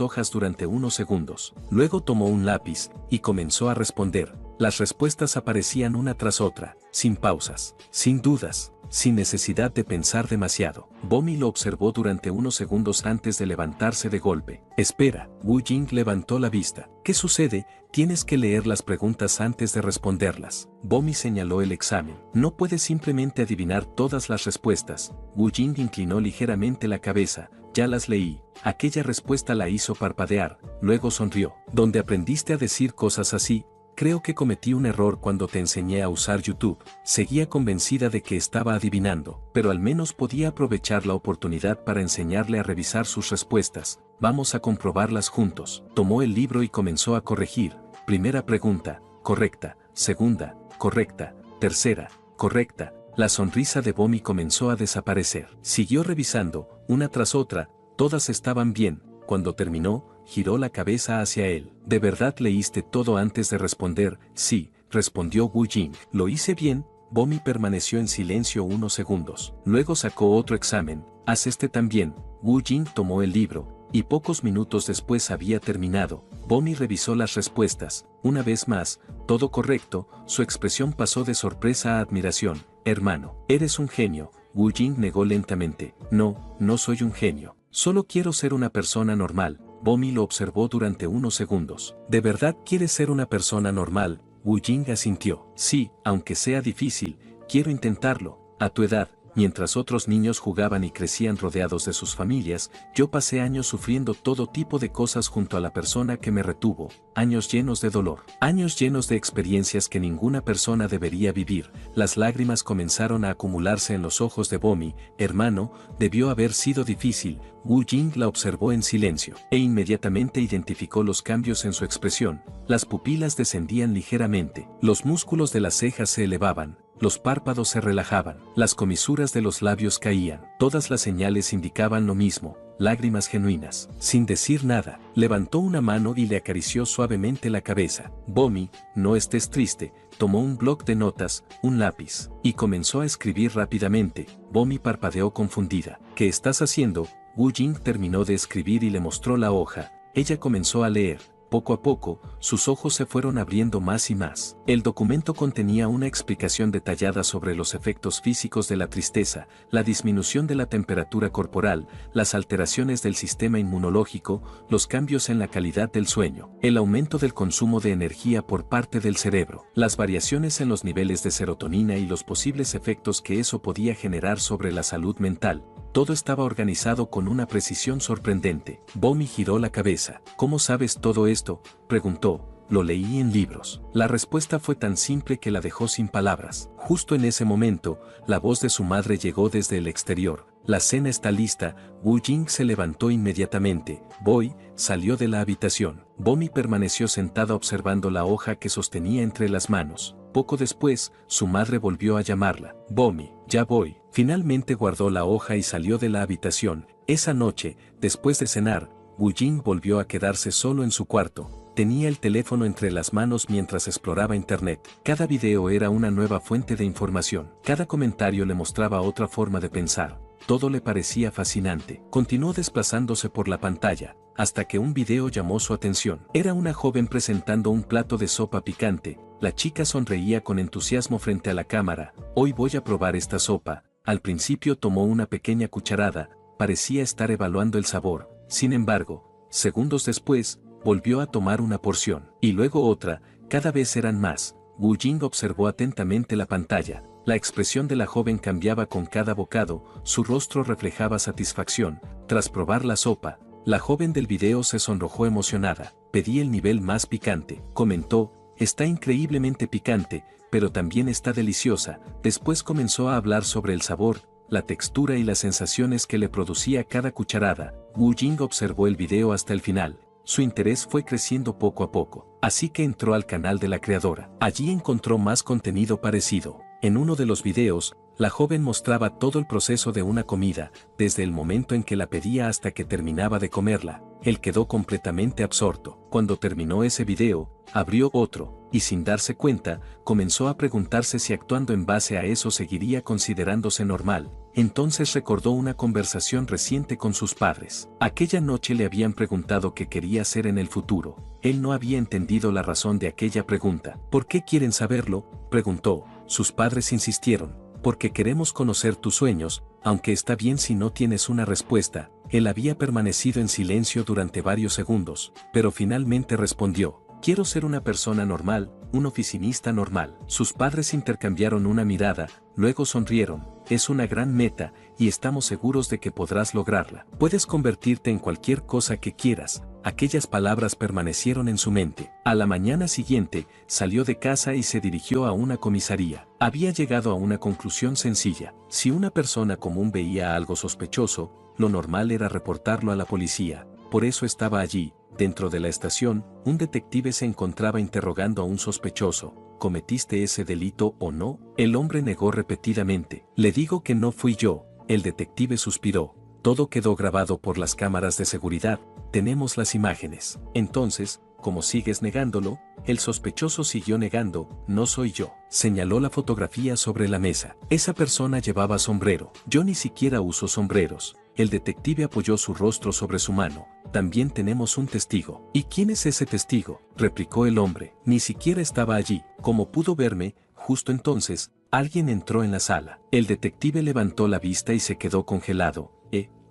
[SPEAKER 1] hojas durante unos segundos. Luego tomó un lápiz y comenzó a responder. Las respuestas aparecían una tras otra, sin pausas, sin dudas, sin necesidad de pensar demasiado. Bomi lo observó durante unos segundos antes de levantarse de golpe. Espera. Wu Jing levantó la vista. ¿Qué sucede? Tienes que leer las preguntas antes de responderlas. Bomi señaló el examen. No puedes simplemente adivinar todas las respuestas. Wu Jing inclinó ligeramente la cabeza. ya las leí. Aquella respuesta la hizo parpadear, luego sonrió. ¿Dónde aprendiste a decir cosas así? Creo que cometí un error cuando te enseñé a usar YouTube. Seguía convencida de que estaba adivinando, pero al menos podía aprovechar la oportunidad para enseñarle a revisar sus respuestas. Vamos a comprobarlas juntos. Tomó el libro y comenzó a corregir. Primera pregunta, correcta. Segunda, correcta. Tercera, correcta. La sonrisa de Bomi comenzó a desaparecer. Siguió revisando, una tras otra, todas estaban bien. Cuando terminó, giró la cabeza hacia él. ¿De verdad leíste todo antes de responder? Sí, respondió Wu Jing. ¿Lo hice bien? Bomi permaneció en silencio unos segundos. Luego sacó otro examen. Haz este también. Wu Jing tomó el libro, y pocos minutos después había terminado. Bomi revisó las respuestas. Una vez más, todo correcto. Su expresión pasó de sorpresa a admiración. Hermano, eres un genio. Wu Jing negó lentamente. No, no soy un genio. Solo quiero ser una persona normal. Bomi lo observó durante unos segundos. ¿De verdad quieres ser una persona normal? Wu Jing asintió. Sí, aunque sea difícil, quiero intentarlo. A tu edad, mientras otros niños jugaban y crecían rodeados de sus familias, yo pasé años sufriendo todo tipo de cosas junto a la persona que me retuvo, años llenos de dolor, años llenos de experiencias que ninguna persona debería vivir. Las lágrimas comenzaron a acumularse en los ojos de Bomi. Hermano, debió haber sido difícil. Wu Jing la observó en silencio, e inmediatamente identificó los cambios en su expresión. Las pupilas descendían ligeramente, los músculos de las cejas se elevaban, los párpados se relajaban, las comisuras de los labios caían. Todas las señales indicaban lo mismo, lágrimas genuinas. Sin decir nada, levantó una mano y le acarició suavemente la cabeza. Bomi, no estés triste. Tomó un bloc de notas, un lápiz, y comenzó a escribir rápidamente. Bomi parpadeó confundida. ¿Qué estás haciendo? Wu Jing terminó de escribir y le mostró la hoja. Ella comenzó a leer. Poco a poco, sus ojos se fueron abriendo más y más. El documento contenía una explicación detallada sobre los efectos físicos de la tristeza, la disminución de la temperatura corporal, las alteraciones del sistema inmunológico, los cambios en la calidad del sueño, el aumento del consumo de energía por parte del cerebro, las variaciones en los niveles de serotonina y los posibles efectos que eso podía generar sobre la salud mental. Todo estaba organizado con una precisión sorprendente. Bomi giró la cabeza. ¿Cómo sabes todo esto?, preguntó. Lo leí en libros. La respuesta fue tan simple que la dejó sin palabras. Justo en ese momento, la voz de su madre llegó desde el exterior. La cena está lista. Wu Jing se levantó inmediatamente. Voy, salió de la habitación. Bomi permaneció sentada observando la hoja que sostenía entre las manos. Poco después, su madre volvió a llamarla. Bomi, ya voy. Finalmente guardó la hoja y salió de la habitación. Esa noche, después de cenar, Wu Jing volvió a quedarse solo en su cuarto. Tenía el teléfono entre las manos mientras exploraba internet. Cada video era una nueva fuente de información. Cada comentario le mostraba otra forma de pensar. Todo le parecía fascinante. Continuó desplazándose por la pantalla, hasta que un video llamó su atención. Era una joven presentando un plato de sopa picante. La chica sonreía con entusiasmo frente a la cámara. Hoy voy a probar esta sopa. Al principio tomó una pequeña cucharada, parecía estar evaluando el sabor. Sin embargo, segundos después, volvió a tomar una porción, y luego otra. Cada vez eran más. Wu Jing observó atentamente la pantalla. La expresión de la joven cambiaba con cada bocado, su rostro reflejaba satisfacción. Tras probar la sopa, la joven del video se sonrojó emocionada. Pedí el nivel más picante, comentó. Está increíblemente picante, pero también está deliciosa. Después comenzó a hablar sobre el sabor, la textura y las sensaciones que le producía cada cucharada. Wu Jing observó el video hasta el final. Su interés fue creciendo poco a poco, así que entró al canal de la creadora. Allí encontró más contenido parecido. En uno de los videos, la joven mostraba todo el proceso de una comida, desde el momento en que la pedía hasta que terminaba de comerla. Él quedó completamente absorto. Cuando terminó ese video, abrió otro, y sin darse cuenta, comenzó a preguntarse si actuando en base a eso seguiría considerándose normal. Entonces recordó una conversación reciente con sus padres. Aquella noche le habían preguntado qué quería hacer en el futuro. Él no había entendido la razón de aquella pregunta. ¿Por qué quieren saberlo?, preguntó. Sus padres insistieron. Porque queremos conocer tus sueños, aunque está bien si no tienes una respuesta. Él había permanecido en silencio durante varios segundos, pero finalmente respondió. Quiero ser una persona normal, un oficinista normal. Sus padres intercambiaron una mirada, luego sonrieron. Es una gran meta, y estamos seguros de que podrás lograrla. Puedes convertirte en cualquier cosa que quieras. Aquellas palabras permanecieron en su mente. A la mañana siguiente, salió de casa y se dirigió a una comisaría. Había llegado a una conclusión sencilla. Si una persona común veía algo sospechoso, lo normal era reportarlo a la policía. Por eso estaba allí. Dentro de la estación, un detective se encontraba interrogando a un sospechoso. ¿Cometiste ese delito o no? El hombre negó repetidamente. Le digo que no fui yo. El detective suspiró. Todo quedó grabado por las cámaras de seguridad. Tenemos las imágenes. Entonces, como sigues negándolo, el sospechoso siguió negando. No soy yo. Señaló la fotografía sobre la mesa. Esa persona llevaba sombrero. Yo ni siquiera uso sombreros. El detective apoyó su rostro sobre su mano. También tenemos un testigo. ¿Y quién es ese testigo?, replicó el hombre. Ni siquiera estaba allí. Como pudo verme, justo entonces, alguien entró en la sala. El detective levantó la vista y se quedó congelado.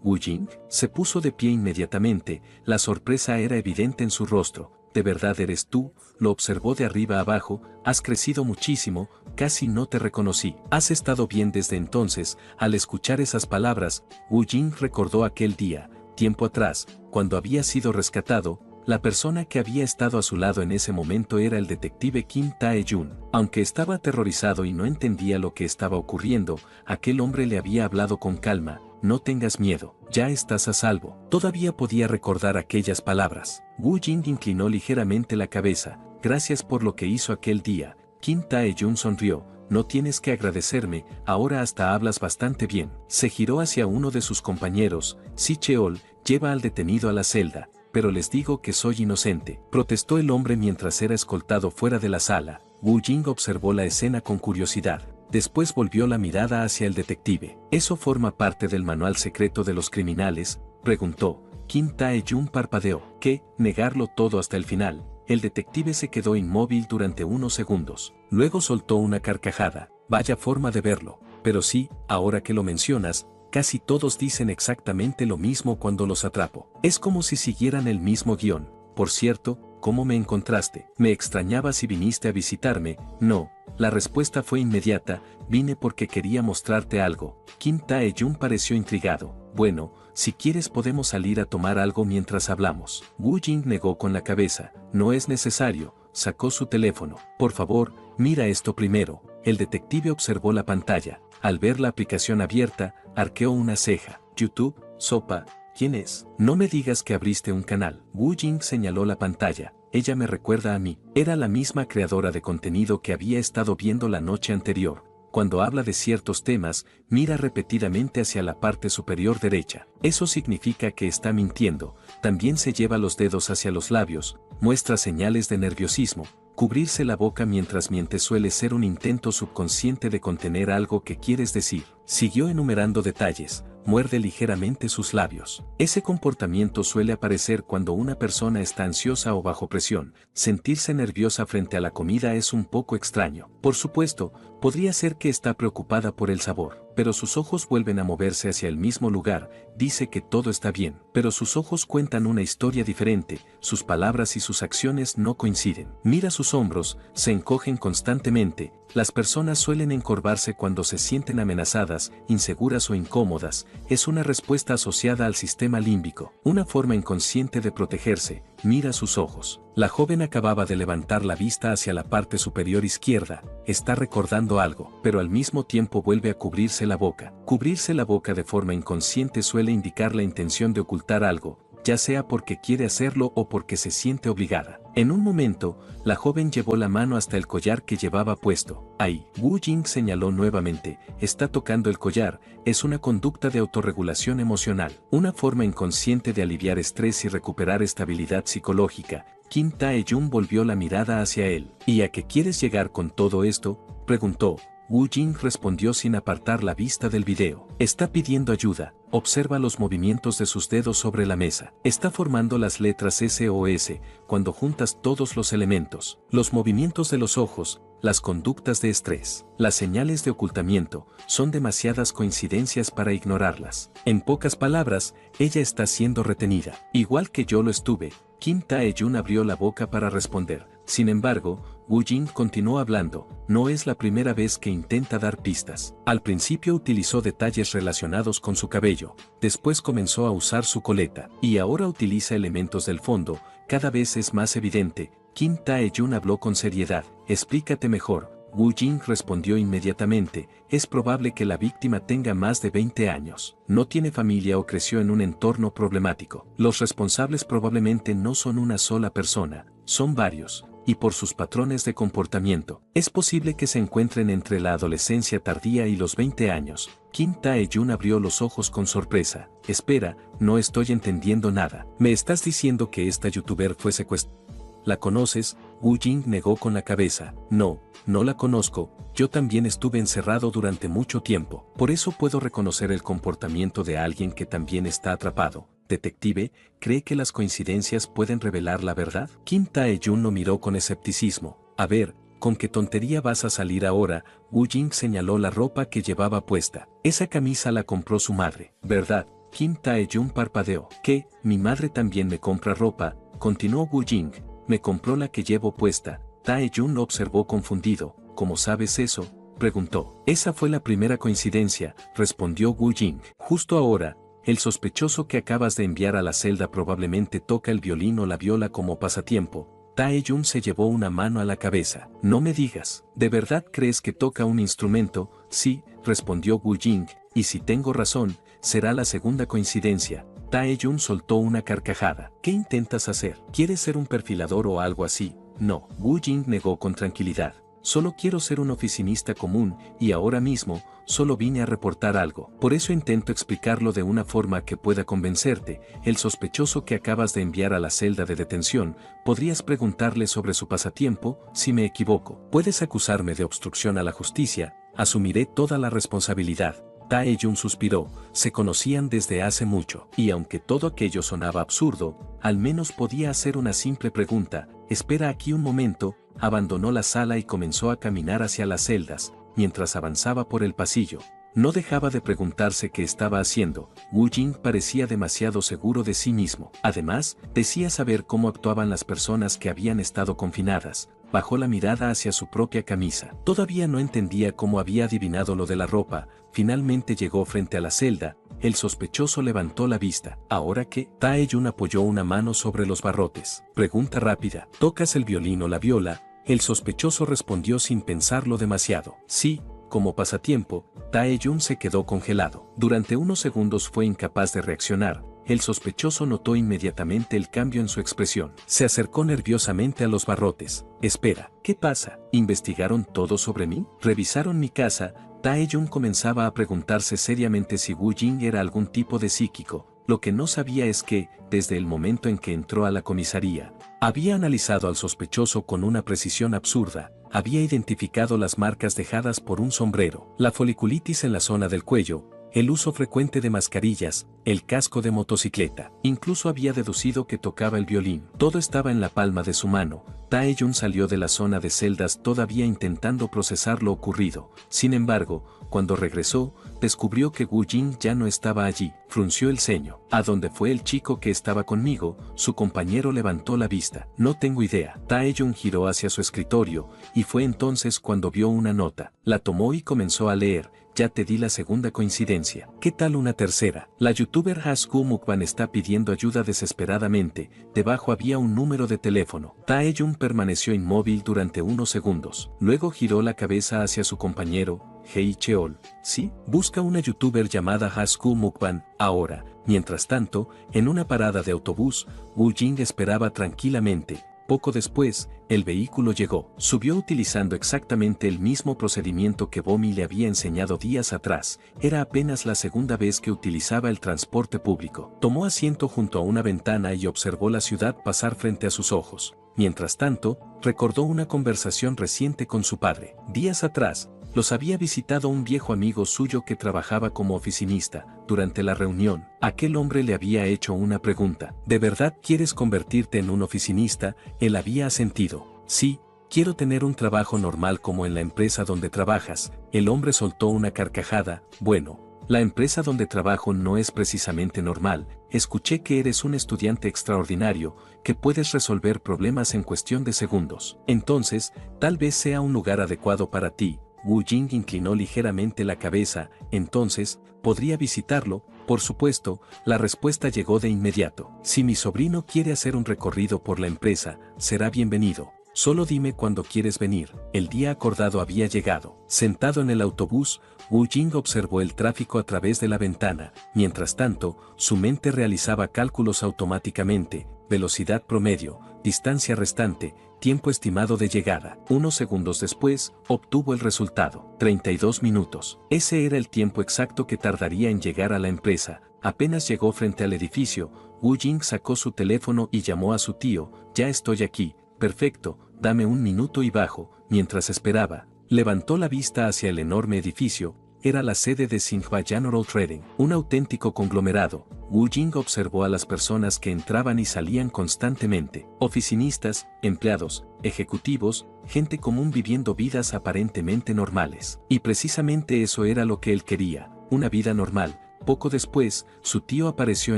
[SPEAKER 1] Wu Jing se puso de pie inmediatamente. La sorpresa era evidente en su rostro. ¿De verdad eres tú?, lo observó de arriba abajo. Has crecido muchísimo, casi no te reconocí. Has estado bien desde entonces. Al escuchar esas palabras, Wu Jing recordó aquel día, tiempo atrás, cuando había sido rescatado. La persona que había estado a su lado en ese momento era el detective Kim Tae-jun. Aunque estaba aterrorizado y no entendía lo que estaba ocurriendo, aquel hombre le había hablado con calma. No tengas miedo, ya estás a salvo. Todavía podía recordar aquellas palabras. Wu Jing inclinó ligeramente la cabeza. Gracias por lo que hizo aquel día. Kim Tae-jun sonrió. No tienes que agradecerme, ahora hasta hablas bastante bien. Se giró hacia uno de sus compañeros. Si Cheol, lleva al detenido a la celda. Pero les digo que soy inocente, protestó el hombre mientras era escoltado fuera de la sala. Wu Jing observó la escena con curiosidad. Después volvió la mirada hacia el detective. ¿Eso forma parte del manual secreto de los criminales?, preguntó. Kim Tae-jun parpadeó. ¿Qué? Negarlo todo hasta el final. El detective se quedó inmóvil durante unos segundos. Luego soltó una carcajada. Vaya forma de verlo. Pero sí, ahora que lo mencionas, casi todos dicen exactamente lo mismo cuando los atrapo. Es como si siguieran el mismo guión. Por cierto, ¿cómo me encontraste? Me extrañaba si viniste a visitarme. No. La respuesta fue inmediata. Vine porque quería mostrarte algo. Kim Tae-jun pareció intrigado. Bueno, si quieres podemos salir a tomar algo mientras hablamos. Wu Jing negó con la cabeza. No es necesario. Sacó su teléfono. Por favor, mira esto primero. El detective observó la pantalla. Al ver la aplicación abierta, arqueó una ceja. YouTube, sopa. ¿Quién es? No me digas que abriste un canal. Wu Jing señaló la pantalla. Ella me recuerda a mí. Era la misma creadora de contenido que había estado viendo la noche anterior. Cuando habla de ciertos temas, mira repetidamente hacia la parte superior derecha. Eso significa que está mintiendo. También se lleva los dedos hacia los labios, muestra señales de nerviosismo. Cubrirse la boca mientras miente suele ser un intento subconsciente de contener algo que quieres decir. Siguió enumerando detalles. Muerde ligeramente sus labios. Ese comportamiento suele aparecer cuando una persona está ansiosa o bajo presión. Sentirse nerviosa frente a la comida es un poco extraño. Por supuesto, podría ser que está preocupada por el sabor, pero sus ojos vuelven a moverse hacia el mismo lugar. Dice que todo está bien, pero sus ojos cuentan una historia diferente. Sus palabras y sus acciones no coinciden. Mira sus hombros, se encogen constantemente. Las personas suelen encorvarse cuando se sienten amenazadas, inseguras o incómodas. Es una respuesta asociada al sistema límbico, una forma inconsciente de protegerse. Mira sus ojos. La joven acababa de levantar la vista hacia la parte superior izquierda. Está recordando algo, pero al mismo tiempo vuelve a cubrirse la boca. Cubrirse la boca de forma inconsciente suele indicar la intención de ocultar algo, ya sea porque quiere hacerlo o porque se siente obligada. En un momento, la joven llevó la mano hasta el collar que llevaba puesto. Ahí, Wu Jing señaló nuevamente, está tocando el collar. Es una conducta de autorregulación emocional, una forma inconsciente de aliviar estrés y recuperar estabilidad psicológica. Kim Tae-jun volvió la mirada hacia él. ¿Y a qué quieres llegar con todo esto?, preguntó. Wu Jing respondió sin apartar la vista del video. Está pidiendo ayuda. Observa los movimientos de sus dedos sobre la mesa. Está formando las letras SOS cuando juntas todos los elementos. Los movimientos de los ojos, las conductas de estrés, las señales de ocultamiento, son demasiadas coincidencias para ignorarlas. En pocas palabras, ella está siendo retenida. Igual que yo lo estuve. Kim Tae-jun abrió la boca para responder. Sin embargo, Wu Jing continuó hablando, no es la primera vez que intenta dar pistas. Al principio utilizó detalles relacionados con su cabello, después comenzó a usar su coleta, y ahora utiliza elementos del fondo, cada vez es más evidente. Kim Tae-jun habló con seriedad, explícate mejor. Wu Jing respondió inmediatamente, es probable que la víctima tenga más de 20 años, no tiene familia o creció en un entorno problemático. Los responsables probablemente no son una sola persona, son varios, y por sus patrones de comportamiento, es posible que se encuentren entre la adolescencia tardía y los 20 años. Kim Tae-jun abrió los ojos con sorpresa, espera, no estoy entendiendo nada. ¿Me estás diciendo que esta youtuber fue secuestrada? ¿La conoces? Wu Jing negó con la cabeza. No, no la conozco, yo también estuve encerrado durante mucho tiempo. Por eso puedo reconocer el comportamiento de alguien que también está atrapado. Detective, ¿cree que las coincidencias pueden revelar la verdad? Kim Tae-jun lo miró con escepticismo. A ver, ¿con qué tontería vas a salir ahora? Wu Jing señaló la ropa que llevaba puesta. Esa camisa la compró su madre, ¿verdad? Kim Tae-jun parpadeó. ¿Qué? Mi madre también me compra ropa, continuó Wu Jing. Me compró la que llevo puesta. Tae-jun lo observó confundido. ¿Cómo sabes eso?, preguntó. Esa fue la primera coincidencia, respondió Wu Jing. Justo ahora, el sospechoso que acabas de enviar a la celda probablemente toca el violín o la viola como pasatiempo. Tae-jun se llevó una mano a la cabeza. No me digas, ¿de verdad crees que toca un instrumento? Sí, respondió Wu Jing, y si tengo razón, será la segunda coincidencia. Tae-jun soltó una carcajada. ¿Qué intentas hacer? ¿Quieres ser un perfilador o algo así? No, Wu Jing negó con tranquilidad. Solo quiero ser un oficinista común, y ahora mismo, solo vine a reportar algo. Por eso intento explicarlo de una forma que pueda convencerte. El sospechoso que acabas de enviar a la celda de detención, podrías preguntarle sobre su pasatiempo, si me equivoco. Puedes acusarme de obstrucción a la justicia, asumiré toda la responsabilidad. Tae-jun suspiró, se conocían desde hace mucho, y aunque todo aquello sonaba absurdo, al menos podía hacer una simple pregunta. Espera aquí un momento. Abandonó la sala y comenzó a caminar hacia las celdas. Mientras avanzaba por el pasillo, no dejaba de preguntarse qué estaba haciendo. Wu Jing parecía demasiado seguro de sí mismo. Además, decía saber cómo actuaban las personas que habían estado confinadas. Bajó la mirada hacia su propia camisa. Todavía no entendía cómo había adivinado lo de la ropa. Finalmente llegó frente a la celda. El sospechoso levantó la vista. ¿Ahora qué? Tae-jun apoyó una mano sobre los barrotes. Pregunta rápida. ¿Tocas el violín o la viola? El sospechoso respondió sin pensarlo demasiado. Sí. Como pasatiempo, Tae-jun se quedó congelado. Durante unos segundos fue incapaz de reaccionar. El sospechoso notó inmediatamente el cambio en su expresión. Se acercó nerviosamente a los barrotes. Espera, ¿qué pasa? ¿Investigaron todo sobre mí? ¿Revisaron mi casa? Tae-jun comenzaba a preguntarse seriamente si Wu Jing era algún tipo de psíquico. Lo que no sabía es que, desde el momento en que entró a la comisaría, había analizado al sospechoso con una precisión absurda. Había identificado las marcas dejadas por un sombrero, la foliculitis en la zona del cuello, el uso frecuente de mascarillas, el casco de motocicleta. Incluso había deducido que tocaba el violín. Todo estaba en la palma de su mano. Tae-jun salió de la zona de celdas todavía intentando procesar lo ocurrido. Sin embargo, cuando regresó, descubrió que Wu Jing ya no estaba allí. Frunció el ceño. ¿A dónde fue el chico que estaba conmigo? Su compañero levantó la vista. No tengo idea. Tae-jun giró hacia su escritorio, y fue entonces cuando vio una nota. La tomó y comenzó a leer. Ya te di la segunda coincidencia. ¿Qué tal una tercera? La youtuber Hasku Mukban está pidiendo ayuda desesperadamente. Debajo había un número de teléfono. Tae-jun permaneció inmóvil durante unos segundos. Luego giró la cabeza hacia su compañero, Hei Cheol. ¿Sí? Busca una youtuber llamada Hasku Mukban, ahora. Mientras tanto, en una parada de autobús, Wu Jing esperaba tranquilamente. Poco después, el vehículo llegó. Subió utilizando exactamente el mismo procedimiento que Bomi le había enseñado días atrás. Era apenas la segunda vez que utilizaba el transporte público. Tomó asiento junto a una ventana y observó la ciudad pasar frente a sus ojos. Mientras tanto, recordó una conversación reciente con su padre. Días atrás, los había visitado un viejo amigo suyo que trabajaba como oficinista. Durante la reunión, aquel hombre le había hecho una pregunta. ¿De verdad quieres convertirte en un oficinista? Él había asentido. Sí, quiero tener un trabajo normal como en la empresa donde trabajas. El hombre soltó una carcajada. Bueno, La empresa donde trabajo no es precisamente normal. Escuché que eres un estudiante extraordinario, que puedes resolver problemas en cuestión de segundos. Entonces, tal vez sea un lugar adecuado para ti. Wu Jing inclinó ligeramente la cabeza. Entonces, ¿podría visitarlo? Por supuesto, la respuesta llegó de inmediato. Si mi sobrino quiere hacer un recorrido por la empresa, será bienvenido. Solo dime cuándo quieres venir. El día acordado había llegado. Sentado en el autobús, Wu Jing observó el tráfico a través de la ventana. Mientras tanto, su mente realizaba cálculos automáticamente: velocidad promedio, distancia restante, tiempo estimado de llegada. Unos segundos después, obtuvo el resultado: 32 minutos. Ese era el tiempo exacto que tardaría en llegar a la empresa. Apenas llegó frente al edificio, Wu Jing sacó su teléfono y llamó a su tío. Ya estoy aquí. Perfecto, dame un minuto y bajo. Mientras esperaba, levantó la vista hacia el enorme edificio. Era la sede de Xinhua General Trading, un auténtico conglomerado. Wu Jing observó a las personas que entraban y salían constantemente: oficinistas, empleados, ejecutivos, gente común viviendo vidas aparentemente normales. Y precisamente eso era lo que él quería: una vida normal. Poco después, su tío apareció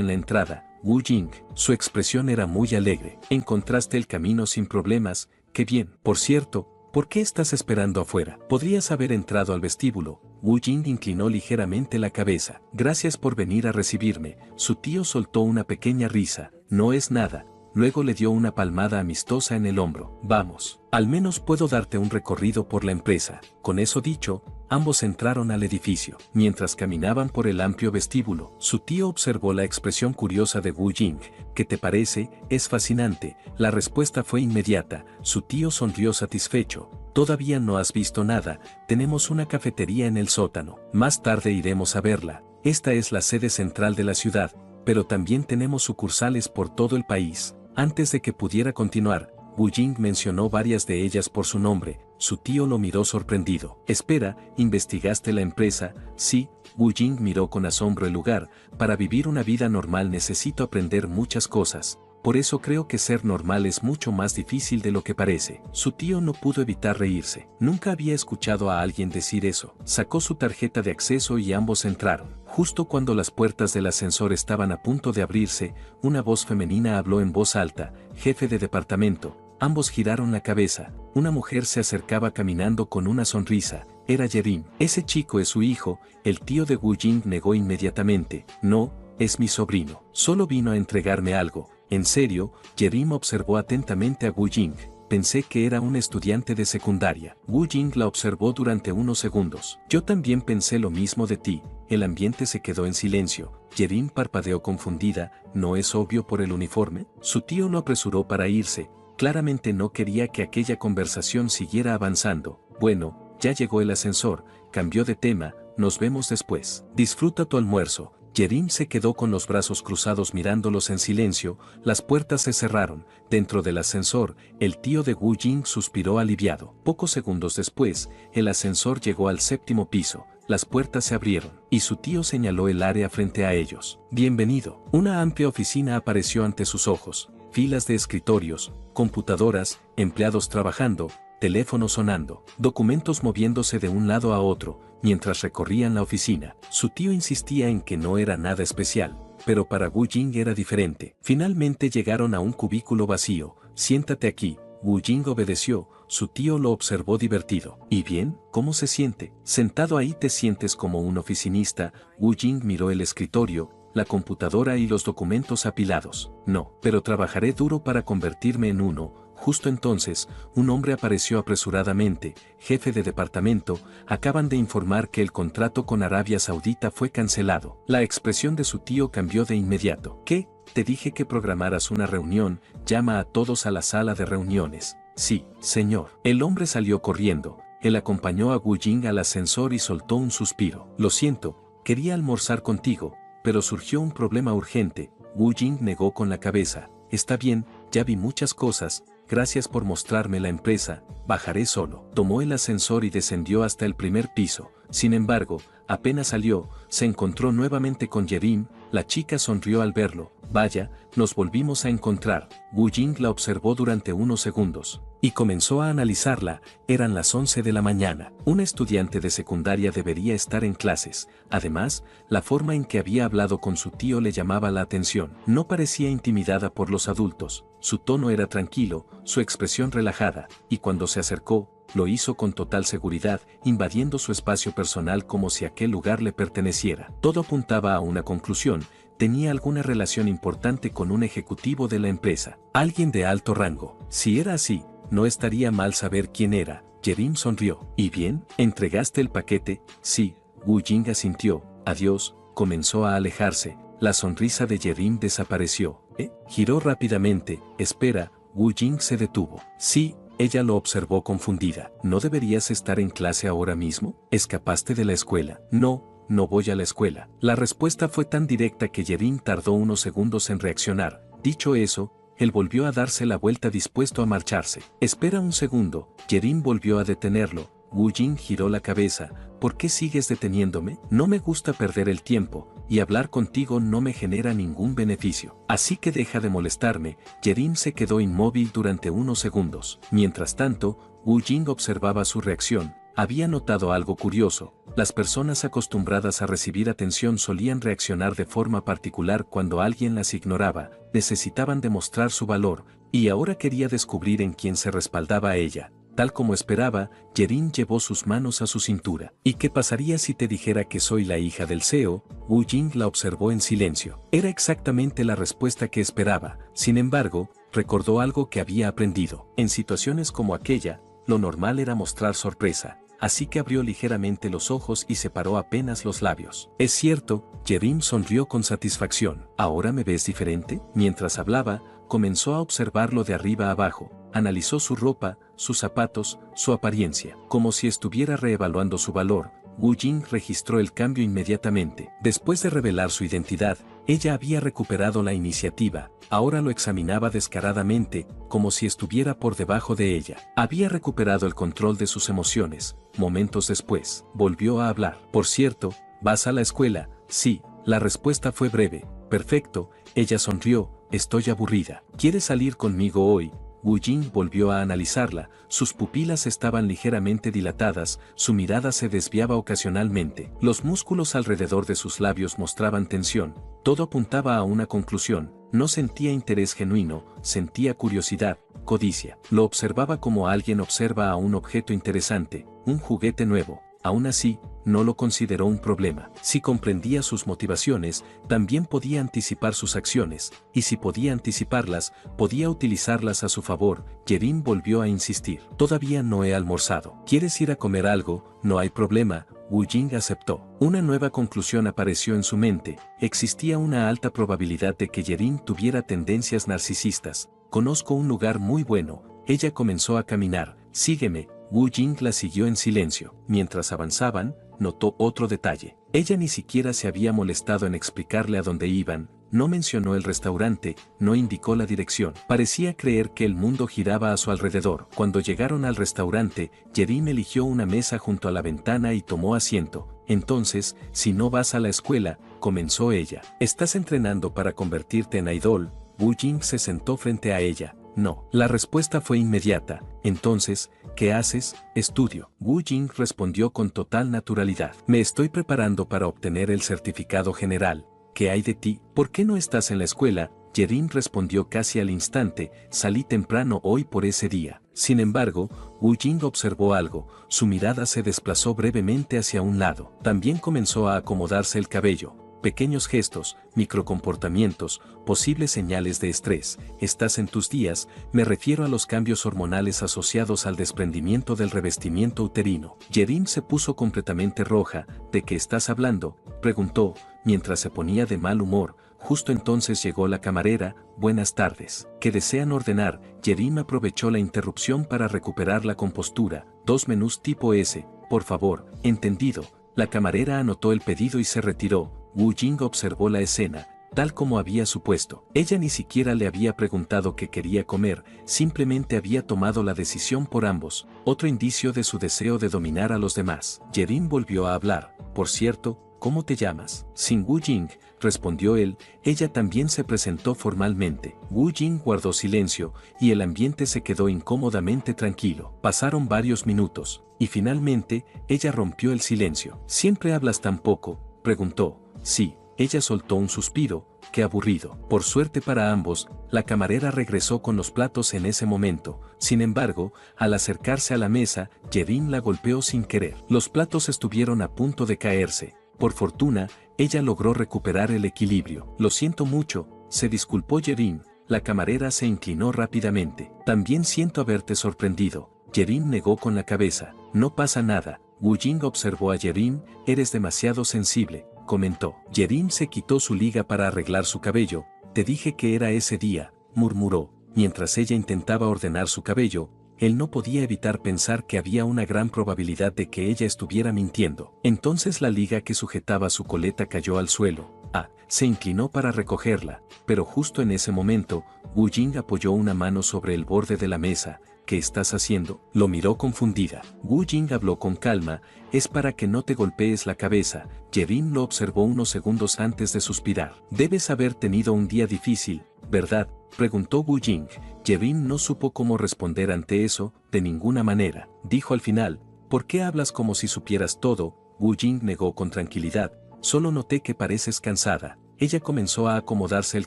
[SPEAKER 1] en la entrada. Wu Jing, su expresión era muy alegre. Encontraste el camino sin problemas, qué bien. Por cierto, ¿por qué estás esperando afuera? Podrías haber entrado al vestíbulo. Wu Jing inclinó ligeramente la cabeza. Gracias por venir a recibirme. Su tío soltó una pequeña risa. No es nada. Luego le dio una palmada amistosa en el hombro. Vamos, al menos puedo darte un recorrido por la empresa. Con eso dicho, ambos entraron al edificio. Mientras caminaban por el amplio vestíbulo, su tío observó la expresión curiosa de Wu Jing. ¿Qué te parece? Es fascinante. La respuesta fue inmediata. Su tío sonrió satisfecho. Todavía no has visto nada. Tenemos una cafetería en el sótano. Más tarde iremos a verla. Esta es la sede central de la ciudad, pero también tenemos sucursales por todo el país. Antes de que pudiera continuar, Wu Jing mencionó varias de ellas por su nombre. Su tío lo miró sorprendido. Espera, ¿investigaste la empresa? Sí. Wu Jing miró con asombro el lugar. Para vivir una vida normal necesito aprender muchas cosas. Por eso creo que ser normal es mucho más difícil de lo que parece. Su tío no pudo evitar reírse. Nunca había escuchado a alguien decir eso. Sacó su tarjeta de acceso y ambos entraron. Justo cuando las puertas del ascensor estaban a punto de abrirse, una voz femenina habló en voz alta: jefe de departamento. Ambos giraron la cabeza. Una mujer se acercaba caminando con una sonrisa. Era Yerim. Ese chico es su hijo. El tío de Wu Jing negó inmediatamente. No, es mi sobrino. Solo vino a entregarme algo. En serio, Yerim observó atentamente a Wu Jing. Pensé que era un estudiante de secundaria. Wu Jing la observó durante unos segundos. Yo también pensé lo mismo de ti. El ambiente se quedó en silencio. Yerim parpadeó confundida. ¿No es obvio por el uniforme? Su tío lo apresuró para irse. Claramente no quería que aquella conversación siguiera avanzando. Bueno, ya llegó el ascensor. Cambió de tema. Nos vemos después. Disfruta tu almuerzo. Yerim se quedó con los brazos cruzados mirándolos en silencio. Las puertas se cerraron. Dentro del ascensor, el tío de Wu Jing suspiró aliviado. Pocos segundos después, el ascensor llegó al 7º piso. Las puertas se abrieron, y su tío señaló el área frente a ellos. Bienvenido. Una amplia oficina apareció ante sus ojos. Filas de escritorios, computadoras, empleados trabajando, teléfonos sonando, documentos moviéndose de un lado a otro. Mientras recorrían la oficina, su tío insistía en que no era nada especial, pero para Wu Jing era diferente. Finalmente llegaron a un cubículo vacío. Siéntate aquí. Wu Jing obedeció. Su tío lo observó divertido. ¿Y bien? ¿Cómo se siente? Sentado ahí te sientes como un oficinista. Wu Jing miró el escritorio, la computadora y los documentos apilados. No, pero trabajaré duro para convertirme en uno. Justo entonces, un hombre apareció apresuradamente. Jefe de departamento, acaban de informar que el contrato con Arabia Saudita fue cancelado. La expresión de su tío cambió de inmediato. ¿Qué? Te dije que programaras una reunión. Llama a todos a la sala de reuniones. Sí, señor. El hombre salió corriendo. Él acompañó a Wu Jing al ascensor y soltó un suspiro. Lo siento, quería almorzar contigo, pero surgió un problema urgente. Wu Jing negó con la cabeza. Está bien, ya vi muchas cosas. Gracias por mostrarme la empresa, bajaré solo. Tomó el ascensor y descendió hasta el primer piso. Sin embargo, apenas salió, se encontró nuevamente con Yerim. La chica sonrió al verlo. Vaya, nos volvimos a encontrar. Wu Jing la observó durante unos segundos. y comenzó a analizarla. Eran las 11 de la mañana. Una estudiante de secundaria debería estar en clases. Además, la forma en que había hablado con su tío le llamaba la atención. No parecía intimidada por los adultos. Su tono era tranquilo, su expresión relajada, y cuando se acercó, lo hizo con total seguridad, invadiendo su espacio personal como si aquel lugar le perteneciera. Todo apuntaba a una conclusión: tenía alguna relación importante con un ejecutivo de la empresa, alguien de alto rango. Si era así, no estaría mal saber quién era. Yerim sonrió. ¿Y bien? ¿Entregaste el paquete? Sí. Wu Jing asintió. Adiós. Comenzó a alejarse. La sonrisa de Yerim desapareció. Giró rápidamente. Espera. Wu Jing se detuvo. Sí. Ella lo observó confundida. ¿No deberías estar en clase ahora mismo? ¿Escapaste de la escuela? No, no voy a la escuela. La respuesta fue tan directa que Yerim tardó unos segundos en reaccionar. Dicho eso, él volvió a darse la vuelta dispuesto a marcharse. Espera un segundo. Yerim volvió a detenerlo. Wu Jing giró la cabeza. ¿Por qué sigues deteniéndome? No me gusta perder el tiempo, y hablar contigo no me genera ningún beneficio. Así que deja de molestarme. Yerim se quedó inmóvil durante unos segundos. Mientras tanto, Wu Jing observaba su reacción. Había notado algo curioso. Las personas acostumbradas a recibir atención solían reaccionar de forma particular cuando alguien las ignoraba. Necesitaban demostrar su valor, y ahora quería descubrir en quién se respaldaba a ella. Tal como esperaba, Yerim llevó sus manos a su cintura. ¿Y qué pasaría si te dijera que soy la hija del CEO? Wu Jing la observó en silencio. Era exactamente la respuesta que esperaba. Sin embargo, recordó algo que había aprendido. En situaciones como aquella, lo normal era mostrar sorpresa. Así que abrió ligeramente los ojos y separó apenas los labios. Es cierto, Yerim sonrió con satisfacción. ¿Ahora me ves diferente? Mientras hablaba, comenzó a observarlo de arriba abajo. Analizó su ropa, sus zapatos, su apariencia. Como si estuviera reevaluando su valor, Wu Jing registró el cambio inmediatamente. Después de revelar su identidad, ella había recuperado la iniciativa. Ahora lo examinaba descaradamente, como si estuviera por debajo de ella. Había recuperado el control de sus emociones. Momentos después, volvió a hablar. Por cierto, ¿vas a la escuela? Sí. La respuesta fue breve. Perfecto. Ella sonrió. Estoy aburrida. ¿Quieres salir conmigo hoy? Wu Jing volvió a analizarla. Sus pupilas estaban ligeramente dilatadas, su mirada se desviaba ocasionalmente. Los músculos alrededor de sus labios mostraban tensión. Todo apuntaba a una conclusión. No sentía interés genuino, sentía curiosidad, codicia. Lo observaba como alguien observa a un objeto interesante, un juguete nuevo. Aún así, no lo consideró un problema. Si comprendía sus motivaciones, también podía anticipar sus acciones, y si podía anticiparlas, podía utilizarlas a su favor. Yerim volvió a insistir. Todavía no he almorzado. ¿Quieres ir a comer algo? No hay problema. Wu Jing aceptó. Una nueva conclusión apareció en su mente. Existía una alta probabilidad de que Yerim tuviera tendencias narcisistas. Conozco un lugar muy bueno. Ella comenzó a caminar. Sígueme. Wu Jing la siguió en silencio. Mientras avanzaban, notó otro detalle. Ella ni siquiera se había molestado en explicarle a dónde iban, no mencionó el restaurante, no indicó la dirección. Parecía creer que el mundo giraba a su alrededor. Cuando llegaron al restaurante, Yerim eligió una mesa junto a la ventana y tomó asiento. Entonces, si no vas a la escuela, comenzó ella. ¿Estás entrenando para convertirte en idol? Wu Jing se sentó frente a ella. No. La respuesta fue inmediata. Entonces, ¿qué haces? Estudio. Wu Jing respondió con total naturalidad. Me estoy preparando para obtener el certificado general. ¿Qué hay de ti? ¿Por qué no estás en la escuela? Yerim respondió casi al instante. Salí temprano hoy por ese día. Sin embargo, Wu Jing observó algo. Su mirada se desplazó brevemente hacia un lado. También comenzó a acomodarse el cabello. Pequeños gestos, microcomportamientos, posibles señales de estrés. ¿Estás en tus días? Me refiero a los cambios hormonales asociados al desprendimiento del revestimiento uterino. Yerim se puso completamente roja. ¿De qué estás hablando?, preguntó, mientras se ponía de mal humor. Justo entonces llegó la camarera. Buenas tardes. ¿Qué desean ordenar? Yerim aprovechó la interrupción para recuperar la compostura. 2 menús tipo S, por favor. Entendido. La camarera anotó el pedido y se retiró. Wu Jing observó la escena, tal como había supuesto. Ella ni siquiera le había preguntado qué quería comer, simplemente había tomado la decisión por ambos, otro indicio de su deseo de dominar a los demás. Yerim volvió a hablar. Por cierto, ¿cómo te llamas? Sin Wu Jing, respondió él. Ella también se presentó formalmente. Wu Jing guardó silencio, y el ambiente se quedó incómodamente tranquilo. Pasaron varios minutos, y finalmente, ella rompió el silencio. ¿Siempre hablas tan poco?, preguntó. Sí, ella soltó un suspiro. Qué aburrido. Por suerte para ambos, la camarera regresó con los platos en ese momento. Sin embargo, al acercarse a la mesa, Yerin la golpeó sin querer. Los platos estuvieron a punto de caerse. Por fortuna, ella logró recuperar el equilibrio. Lo siento mucho, se disculpó Yerin. La camarera se inclinó rápidamente. También siento haberte sorprendido. Yerin negó con la cabeza. No pasa nada. Wu Jing observó a Yerin. Eres demasiado sensible, comentó. Yerin se quitó su liga para arreglar su cabello. Te dije que era ese día, murmuró. Mientras ella intentaba ordenar su cabello, él no podía evitar pensar que había una gran probabilidad de que ella estuviera mintiendo. Entonces la liga que sujetaba su coleta cayó al suelo. Se inclinó para recogerla, pero justo en ese momento, Wu Jing apoyó una mano sobre el borde de la mesa. ¿Qué estás haciendo?, lo miró confundida. Wu Jing habló con calma. Es para que no te golpees la cabeza. Yerin lo observó unos segundos antes de suspirar. Debes haber tenido un día difícil, ¿verdad?, preguntó Wu Jing. Yerin no supo cómo responder ante eso. De ninguna manera, dijo al final. ¿Por qué hablas como si supieras todo? Wu Jing negó con tranquilidad. Solo noté que pareces cansada. Ella comenzó a acomodarse el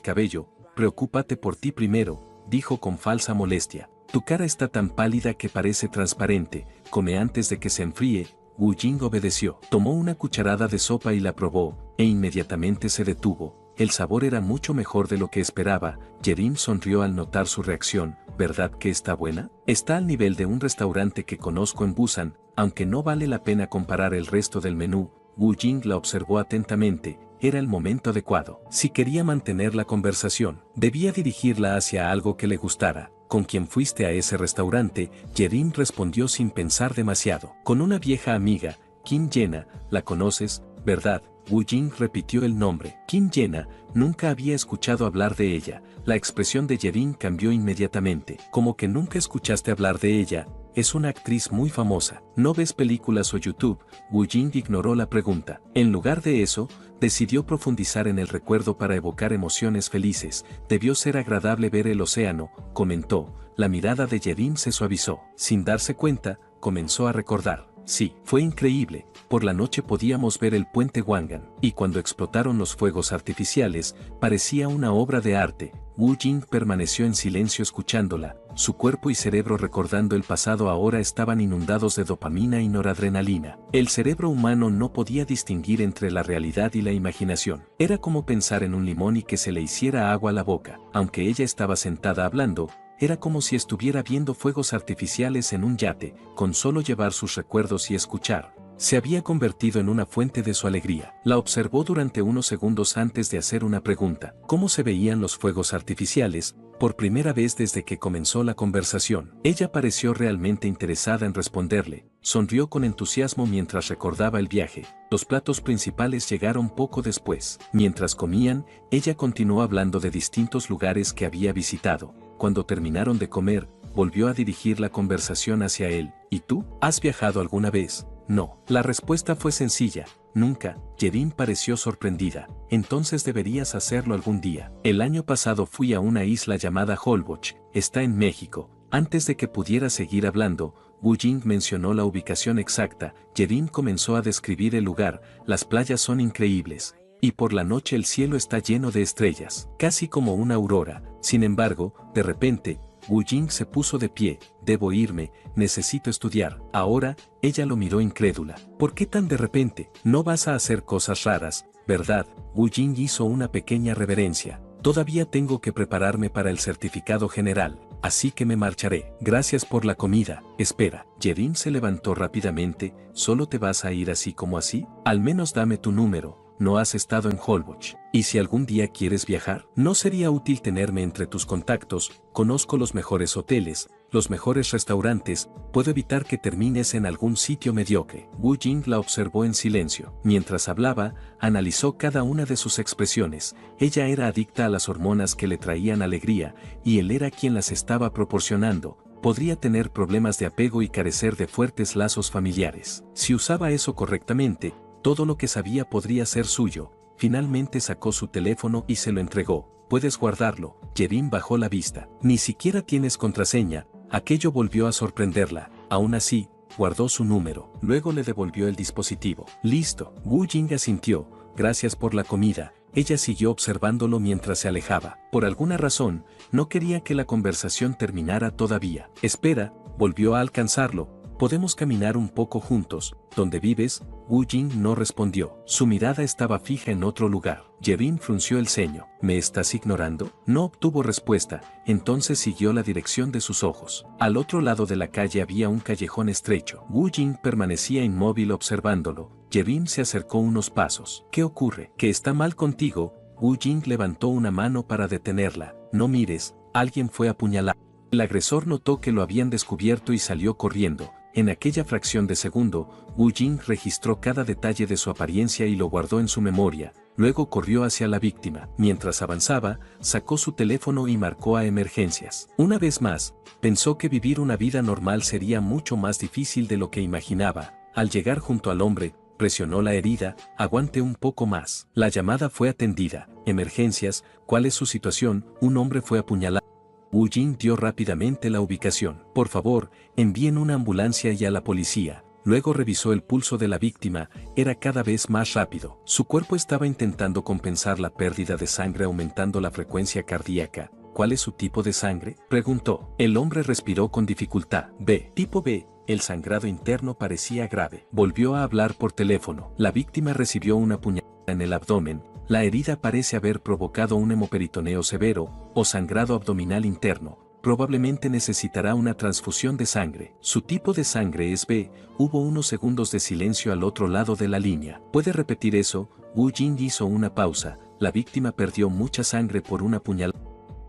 [SPEAKER 1] cabello. Preocúpate por ti primero, dijo con falsa molestia. Tu cara está tan pálida que parece transparente. Come antes de que se enfríe. Wu Jing obedeció. Tomó una cucharada de sopa y la probó, e inmediatamente se detuvo. El sabor era mucho mejor de lo que esperaba. Yerin sonrió al notar su reacción. ¿Verdad que está buena? Está al nivel de un restaurante que conozco en Busan, aunque no vale la pena comparar el resto del menú. Wu Jing la observó atentamente. Era el momento adecuado. Si quería mantener la conversación, debía dirigirla hacia algo que le gustara. ¿Con quién fuiste a ese restaurante?, Yerin respondió sin pensar demasiado. Con una vieja amiga, Kim Yena. ¿La conoces, verdad? Wu Jing repitió el nombre. Kim Yena. Nunca había escuchado hablar de ella. La expresión de Yerin cambió inmediatamente. Como que nunca escuchaste hablar de ella. Es una actriz muy famosa. ¿No ves películas o YouTube? Wu Jing ignoró la pregunta. En lugar de eso, decidió profundizar en el recuerdo para evocar emociones felices. Debió ser agradable ver el océano, comentó. La mirada de Yerin se suavizó. Sin darse cuenta, comenzó a recordar. Sí, fue increíble. Por la noche podíamos ver el puente Wangan, y cuando explotaron los fuegos artificiales, parecía una obra de arte. Wu Jing permaneció en silencio escuchándola. Su cuerpo y cerebro recordando el pasado ahora estaban inundados de dopamina y noradrenalina. El cerebro humano no podía distinguir entre la realidad y la imaginación. Era como pensar en un limón y que se le hiciera agua a la boca. Aunque ella estaba sentada hablando, era como si estuviera viendo fuegos artificiales en un yate. Con solo llevar sus recuerdos y escuchar, se había convertido en una fuente de su alegría. La observó durante unos segundos antes de hacer una pregunta. ¿Cómo se veían los fuegos artificiales? Por primera vez desde que comenzó la conversación. Ella pareció realmente interesada en responderle. Sonrió con entusiasmo mientras recordaba el viaje. Los platos principales llegaron poco después. Mientras comían, ella continuó hablando de distintos lugares que había visitado. Cuando terminaron de comer, volvió a dirigir la conversación hacia él. ¿Y tú? ¿Has viajado alguna vez? No. La respuesta fue sencilla. Nunca. Yerin pareció sorprendida. Entonces deberías hacerlo algún día. El año pasado fui a una isla llamada Holbox. Está en México. Antes de que pudiera seguir hablando, Wu Jing mencionó la ubicación exacta. Yerin comenzó a describir el lugar. Las playas son increíbles. Y por la noche el cielo está lleno de estrellas, casi como una aurora. Sin embargo, de repente, Wu Jing se puso de pie. Debo irme, necesito estudiar. Ahora, ella lo miró incrédula. ¿Por qué tan de repente? No vas a hacer cosas raras, ¿verdad? Wu Jing hizo una pequeña reverencia. Todavía tengo que prepararme para el certificado general, así que me marcharé. Gracias por la comida. Espera. Yerin se levantó rápidamente. ¿Solo te vas a ir así como así? Al menos dame tu número. No has estado en Holbox. ¿Y si algún día quieres viajar? ¿No sería útil tenerme entre tus contactos? Conozco los mejores hoteles, los mejores restaurantes. Puedo evitar que termines en algún sitio mediocre. Wu Jing la observó en silencio. Mientras hablaba, analizó cada una de sus expresiones. Ella era adicta a las hormonas que le traían alegría, y él era quien las estaba proporcionando. Podría tener problemas de apego y carecer de fuertes lazos familiares. Si usaba eso correctamente, todo lo que sabía podría ser suyo. Finalmente sacó su teléfono y se lo entregó. Puedes guardarlo. Yevin bajó la vista. Ni siquiera tienes contraseña. Aquello volvió a sorprenderla. Aún así, guardó su número. Luego le devolvió el dispositivo. Listo. Wu Jing asintió. Gracias por la comida. Ella siguió observándolo mientras se alejaba. Por alguna razón, no quería que la conversación terminara todavía. Espera, volvió a alcanzarlo. ¿Podemos caminar un poco juntos? ¿Dónde vives? Wu Jing no respondió. Su mirada estaba fija en otro lugar. Yevin frunció el ceño. ¿Me estás ignorando? No obtuvo respuesta, entonces siguió la dirección de sus ojos. Al otro lado de la calle había un callejón estrecho. Wu Jing permanecía inmóvil observándolo. Yevin se acercó unos pasos. ¿Qué ocurre? ¿Qué está mal contigo? Wu Jing levantó una mano para detenerla. No mires, alguien fue apuñalado. El agresor notó que lo habían descubierto y salió corriendo. En aquella fracción de segundo, Wu Jing registró cada detalle de su apariencia y lo guardó en su memoria. Luego corrió hacia la víctima. Mientras avanzaba, sacó su teléfono y marcó a emergencias. Una vez más, pensó que vivir una vida normal sería mucho más difícil de lo que imaginaba. Al llegar junto al hombre, presionó la herida. Aguante un poco más. La llamada fue atendida. Emergencias, ¿cuál es su situación? Un hombre fue apuñalado. Wu Jing dio rápidamente la ubicación. Por favor, envíen una ambulancia y a la policía. Luego revisó el pulso de la víctima, era cada vez más rápido. Su cuerpo estaba intentando compensar la pérdida de sangre aumentando la frecuencia cardíaca. ¿Cuál es su tipo de sangre? Preguntó. El hombre respiró con dificultad. B. Tipo B. El sangrado interno parecía grave. Volvió a hablar por teléfono. La víctima recibió una puñalada en el abdomen. La herida parece haber provocado un hemoperitoneo severo o sangrado abdominal interno. Probablemente necesitará una transfusión de sangre. Su tipo de sangre es B. Hubo unos segundos de silencio al otro lado de la línea. ¿Puede repetir eso? Wu Jing hizo una pausa. La víctima perdió mucha sangre por una puñalada.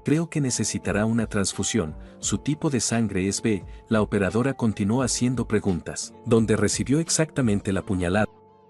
[SPEAKER 1] Creo que necesitará una transfusión. Su tipo de sangre es B. La operadora continuó haciendo preguntas. ¿Dónde recibió exactamente la puñalada?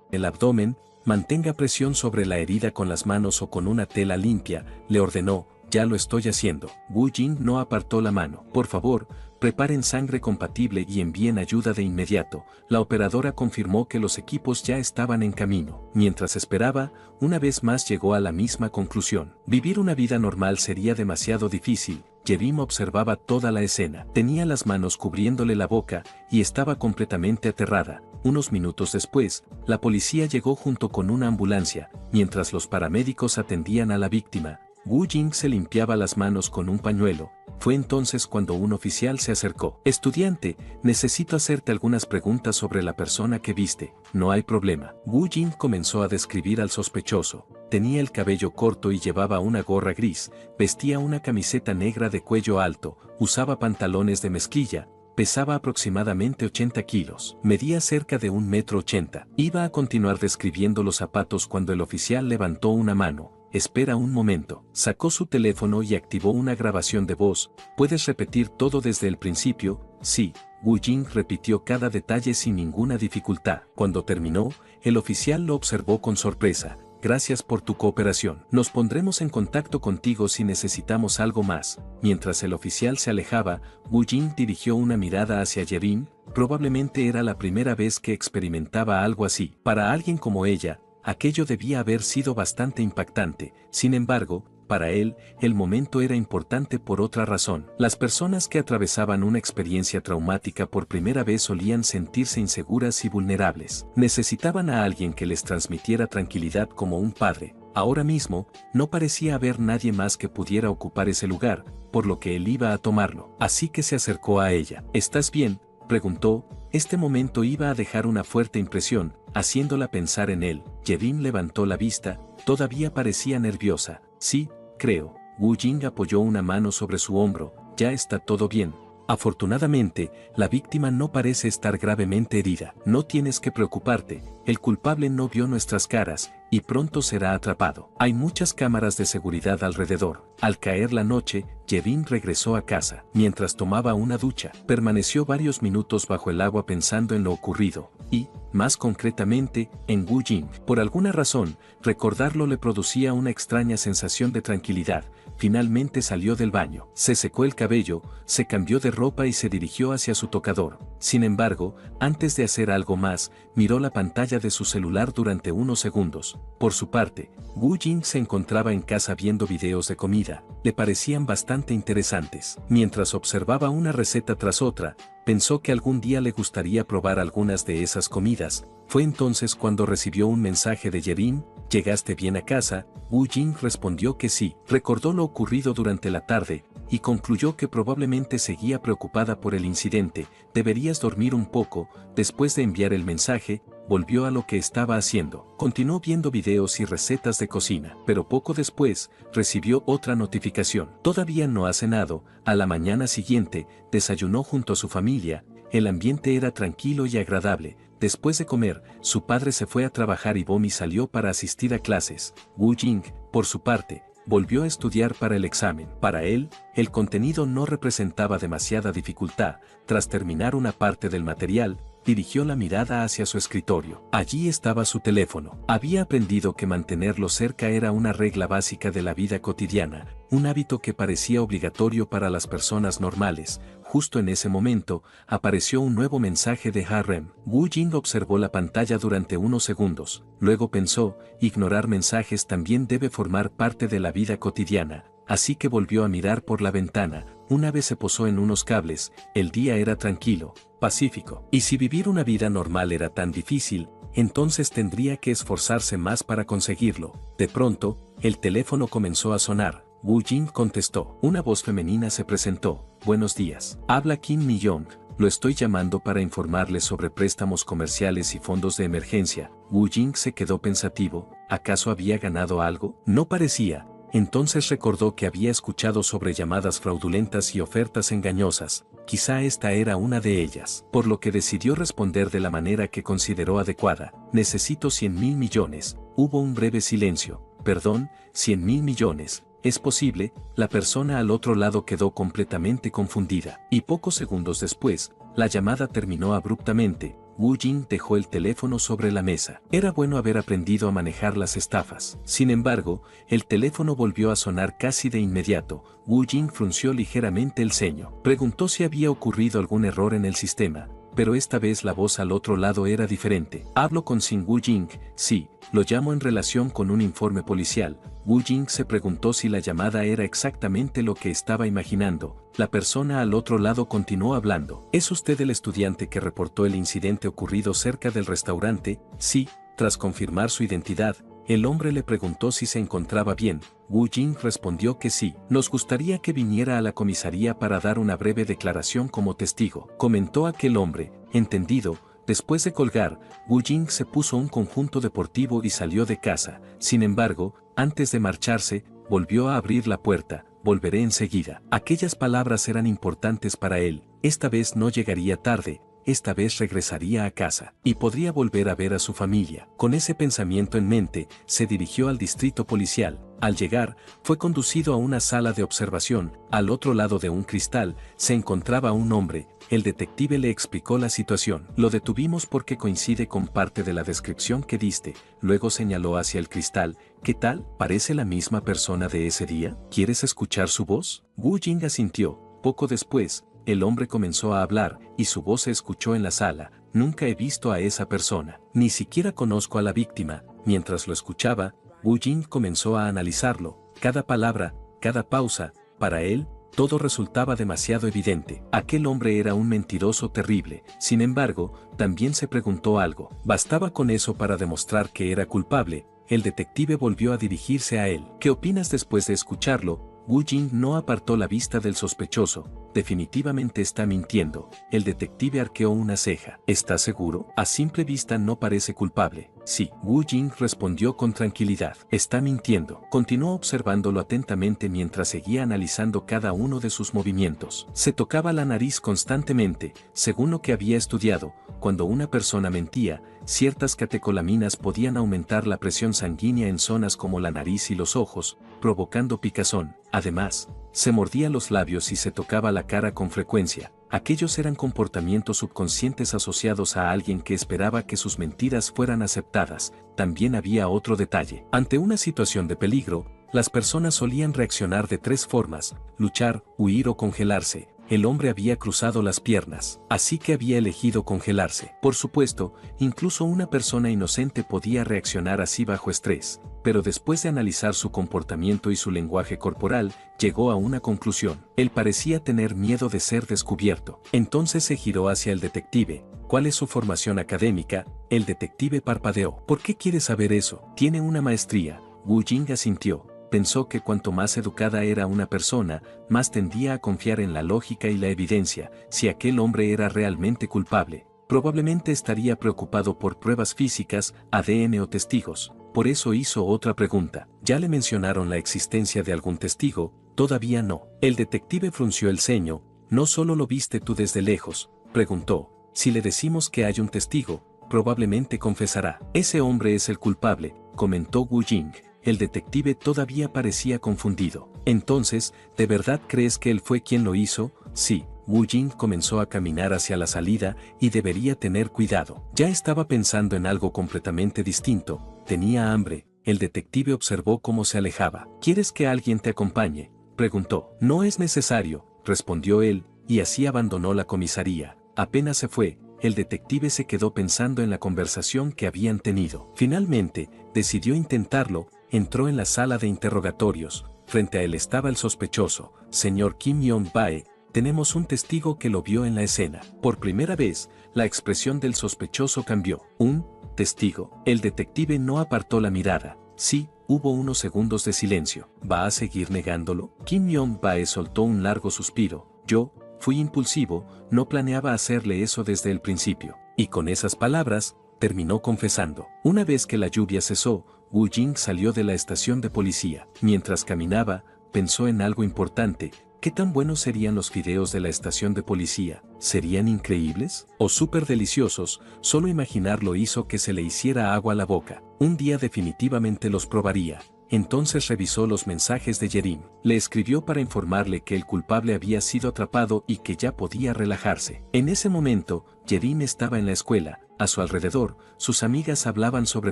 [SPEAKER 1] El abdomen. Mantenga presión sobre la herida con las manos o con una tela limpia, le ordenó. Ya lo estoy haciendo. Wu Jing no apartó la mano. Por favor, preparen sangre compatible y envíen ayuda de inmediato. La operadora confirmó que los equipos ya estaban en camino. Mientras esperaba, una vez más llegó a la misma conclusión. Vivir una vida normal sería demasiado difícil. Yevin observaba toda la escena. Tenía las manos cubriéndole la boca y estaba completamente aterrada. Unos minutos después, la policía llegó junto con una ambulancia, mientras los paramédicos atendían a la víctima. Wu Jing se limpiaba las manos con un pañuelo. Fue entonces cuando un oficial se acercó. Estudiante, necesito hacerte algunas preguntas sobre la persona que viste. No hay problema. Wu Jing comenzó a describir al sospechoso. Tenía el cabello corto y llevaba una gorra gris, vestía una camiseta negra de cuello alto, usaba pantalones de mezclilla, pesaba aproximadamente 80 kilos, medía cerca de 1,80 m. Iba a continuar describiendo los zapatos cuando el oficial levantó una mano. Espera un momento. Sacó su teléfono y activó una grabación de voz. ¿Puedes repetir todo desde el principio? Sí. Wu Jing repitió cada detalle sin ninguna dificultad. Cuando terminó, el oficial lo observó con sorpresa. Gracias por tu cooperación. Nos pondremos en contacto contigo si necesitamos algo más. Mientras el oficial se alejaba, Wu Jing dirigió una mirada hacia Yevin. Probablemente era la primera vez que experimentaba algo así. Para alguien como ella, aquello debía haber sido bastante impactante. Sin embargo, para él, el momento era importante por otra razón. Las personas que atravesaban una experiencia traumática por primera vez solían sentirse inseguras y vulnerables. Necesitaban a alguien que les transmitiera tranquilidad como un padre. Ahora mismo, no parecía haber nadie más que pudiera ocupar ese lugar, por lo que él iba a tomarlo. Así que se acercó a ella. ¿Estás bien?, preguntó. Este momento iba a dejar una fuerte impresión, haciéndola pensar en él. Yevin levantó la vista, todavía parecía nerviosa. Sí, creo. Wu Jing apoyó una mano sobre su hombro. Ya está todo bien. Afortunadamente, la víctima no parece estar gravemente herida. No tienes que preocuparte, el culpable no vio nuestras caras, y pronto será atrapado. Hay muchas cámaras de seguridad alrededor. Al caer la noche, Yevin regresó a casa. Mientras tomaba una ducha, permaneció varios minutos bajo el agua pensando en lo ocurrido. y, más concretamente, en Wu Jing. Por alguna razón, recordarlo le producía una extraña sensación de tranquilidad. Finalmente salió del baño, se secó el cabello, se cambió de ropa y se dirigió hacia su tocador. Sin embargo, antes de hacer algo más, miró la pantalla de su celular durante unos segundos. Por su parte, Wu Jing se encontraba en casa viendo videos de comida. Le parecían bastante interesantes. Mientras observaba una receta tras otra, pensó que algún día le gustaría probar algunas de esas comidas. Fue entonces cuando recibió un mensaje de Yerin. ¿Llegaste bien a casa? Wu Jing respondió que sí. Recordó lo ocurrido durante la tarde y concluyó que probablemente seguía preocupada por el incidente. Deberías dormir un poco. Después de enviar el mensaje, volvió a lo que estaba haciendo. Continuó viendo videos y recetas de cocina, pero poco después, recibió otra notificación. Todavía no ha cenado. A la mañana siguiente, desayunó junto a su familia. El ambiente era tranquilo y agradable. Después de comer, su padre se fue a trabajar y Bomi salió para asistir a clases. Wu Jing, por su parte, volvió a estudiar para el examen. Para él, el contenido no representaba demasiada dificultad. Tras terminar una parte del material, dirigió la mirada hacia su escritorio. Allí estaba su teléfono. Había aprendido que mantenerlo cerca era una regla básica de la vida cotidiana, un hábito que parecía obligatorio para las personas normales. Justo en ese momento, apareció un nuevo mensaje de Harrem. Wu Jing observó la pantalla durante unos segundos. Luego pensó, ignorar mensajes también debe formar parte de la vida cotidiana. Así que volvió a mirar por la ventana. Una vez se posó en unos cables. El día era tranquilo, pacífico. Y si vivir una vida normal era tan difícil, entonces tendría que esforzarse más para conseguirlo. De pronto, el teléfono comenzó a sonar. Wu Jing contestó. Una voz femenina se presentó. Buenos días. Habla Kim Mi-young. Lo estoy llamando para informarle sobre préstamos comerciales y fondos de emergencia. Wu Jing se quedó pensativo. ¿Acaso había ganado algo? No parecía. Entonces recordó que había escuchado sobre llamadas fraudulentas y ofertas engañosas. Quizá esta era una de ellas, por lo que decidió responder de la manera que consideró adecuada. Necesito 100.000 millones. Hubo un breve silencio. Perdón, 100.000 millones. ¿Es posible? La persona al otro lado quedó completamente confundida. Y pocos segundos después, la llamada terminó abruptamente. Wu Jing dejó el teléfono sobre la mesa. Era bueno haber aprendido a manejar las estafas. Sin embargo, el teléfono volvió a sonar casi de inmediato. Wu Jing frunció ligeramente el ceño. Preguntó si había ocurrido algún error en el sistema, pero esta vez la voz al otro lado era diferente. Hablo con Sin Wu Jing. Sí, lo llamo en relación con un informe policial. Wu Jing se preguntó si la llamada era exactamente lo que estaba imaginando. La persona al otro lado continuó hablando. ¿Es usted el estudiante que reportó el incidente ocurrido cerca del restaurante? Sí. Tras confirmar su identidad, el hombre le preguntó si se encontraba bien. Wu Jing respondió que sí. Nos gustaría que viniera a la comisaría para dar una breve declaración como testigo, comentó aquel hombre. Entendido. Después de colgar, Wu Jing se puso un conjunto deportivo y salió de casa. Sin embargo, antes de marcharse, volvió a abrir la puerta. Volveré enseguida. Aquellas palabras eran importantes para él. Esta vez no llegaría tarde. Esta vez regresaría a casa y podría volver a ver a su familia. Con ese pensamiento en mente, se dirigió al distrito policial. Al llegar, fue conducido a una sala de observación. Al otro lado de un cristal, se encontraba un hombre. El detective le explicó la situación. Lo detuvimos porque coincide con parte de la descripción que diste. Luego señaló hacia el cristal. ¿Qué tal? ¿Parece la misma persona de ese día? ¿Quieres escuchar su voz? Wu Jing asintió. Poco después, el hombre comenzó a hablar, y su voz se escuchó en la sala. Nunca he visto a esa persona. Ni siquiera conozco a la víctima. Mientras lo escuchaba, Wu Jing comenzó a analizarlo. Cada palabra, cada pausa, para él, todo resultaba demasiado evidente. Aquel hombre era un mentiroso terrible. Sin embargo, también se preguntó algo. ¿Bastaba con eso para demostrar que era culpable? El detective volvió a dirigirse a él. ¿Qué opinas después de escucharlo? Wu Jing no apartó la vista del sospechoso. Definitivamente está mintiendo. El detective arqueó una ceja. ¿Estás seguro? A simple vista no parece culpable. Sí. Wu Jing respondió con tranquilidad. Está mintiendo. Continuó observándolo atentamente mientras seguía analizando cada uno de sus movimientos. Se tocaba la nariz constantemente. Según lo que había estudiado, cuando una persona mentía, ciertas catecolaminas podían aumentar la presión sanguínea en zonas como la nariz y los ojos, provocando picazón. Además, se mordía los labios y se tocaba la cara con frecuencia. Aquellos eran comportamientos subconscientes asociados a alguien que esperaba que sus mentiras fueran aceptadas. También había otro detalle. Ante una situación de peligro, las personas solían reaccionar de tres formas: luchar, huir o congelarse. El hombre había cruzado las piernas, así que había elegido congelarse. Por supuesto, incluso una persona inocente podía reaccionar así bajo estrés, pero después de analizar su comportamiento y su lenguaje corporal, llegó a una conclusión. Él parecía tener miedo de ser descubierto. Entonces se giró hacia el detective. ¿Cuál es su formación académica? El detective parpadeó. ¿Por qué quiere saber eso? Tiene una maestría. Wu Jing asintió. Pensó que cuanto más educada era una persona, más tendía a confiar en la lógica y la evidencia. Si aquel hombre era realmente culpable, probablemente estaría preocupado por pruebas físicas, ADN o testigos. Por eso hizo otra pregunta. ¿Ya le mencionaron la existencia de algún testigo? Todavía no. El detective frunció el ceño. ¿No solo lo viste tú desde lejos?, preguntó. Si le decimos que hay un testigo, probablemente confesará. Ese hombre es el culpable, comentó Wu Jing. El detective todavía parecía confundido. Entonces, ¿de verdad crees que él fue quien lo hizo? Sí. Wu Jing comenzó a caminar hacia la salida y debería tener cuidado. Ya estaba pensando en algo completamente distinto. Tenía hambre. El detective observó cómo se alejaba. ¿Quieres que alguien te acompañe?, preguntó. No es necesario, respondió él, y así abandonó la comisaría. Apenas se fue, el detective se quedó pensando en la conversación que habían tenido. Finalmente, decidió intentarlo. Entró en la sala de interrogatorios. Frente a él estaba el sospechoso. Señor Kim Yong-bae, tenemos un testigo que lo vio en la escena. Por primera vez, la expresión del sospechoso cambió. ¿Un testigo? El detective no apartó la mirada. Sí, hubo unos segundos de silencio. ¿Va a seguir negándolo? Kim Yong-bae soltó un largo suspiro. Yo fui impulsivo, no planeaba hacerle eso desde el principio. Y con esas palabras, terminó confesando. Una vez que la lluvia cesó, Wu Jing salió de la estación de policía. Mientras caminaba, pensó en algo importante. ¿Qué tan buenos serían los fideos de la estación de policía? ¿Serían increíbles? ¿O súper deliciosos? Solo imaginarlo hizo que se le hiciera agua a la boca. Un día definitivamente los probaría. Entonces revisó los mensajes de Yerim. Le escribió para informarle que el culpable había sido atrapado y que ya podía relajarse. En ese momento, Yerim estaba en la escuela. A su alrededor, sus amigas hablaban sobre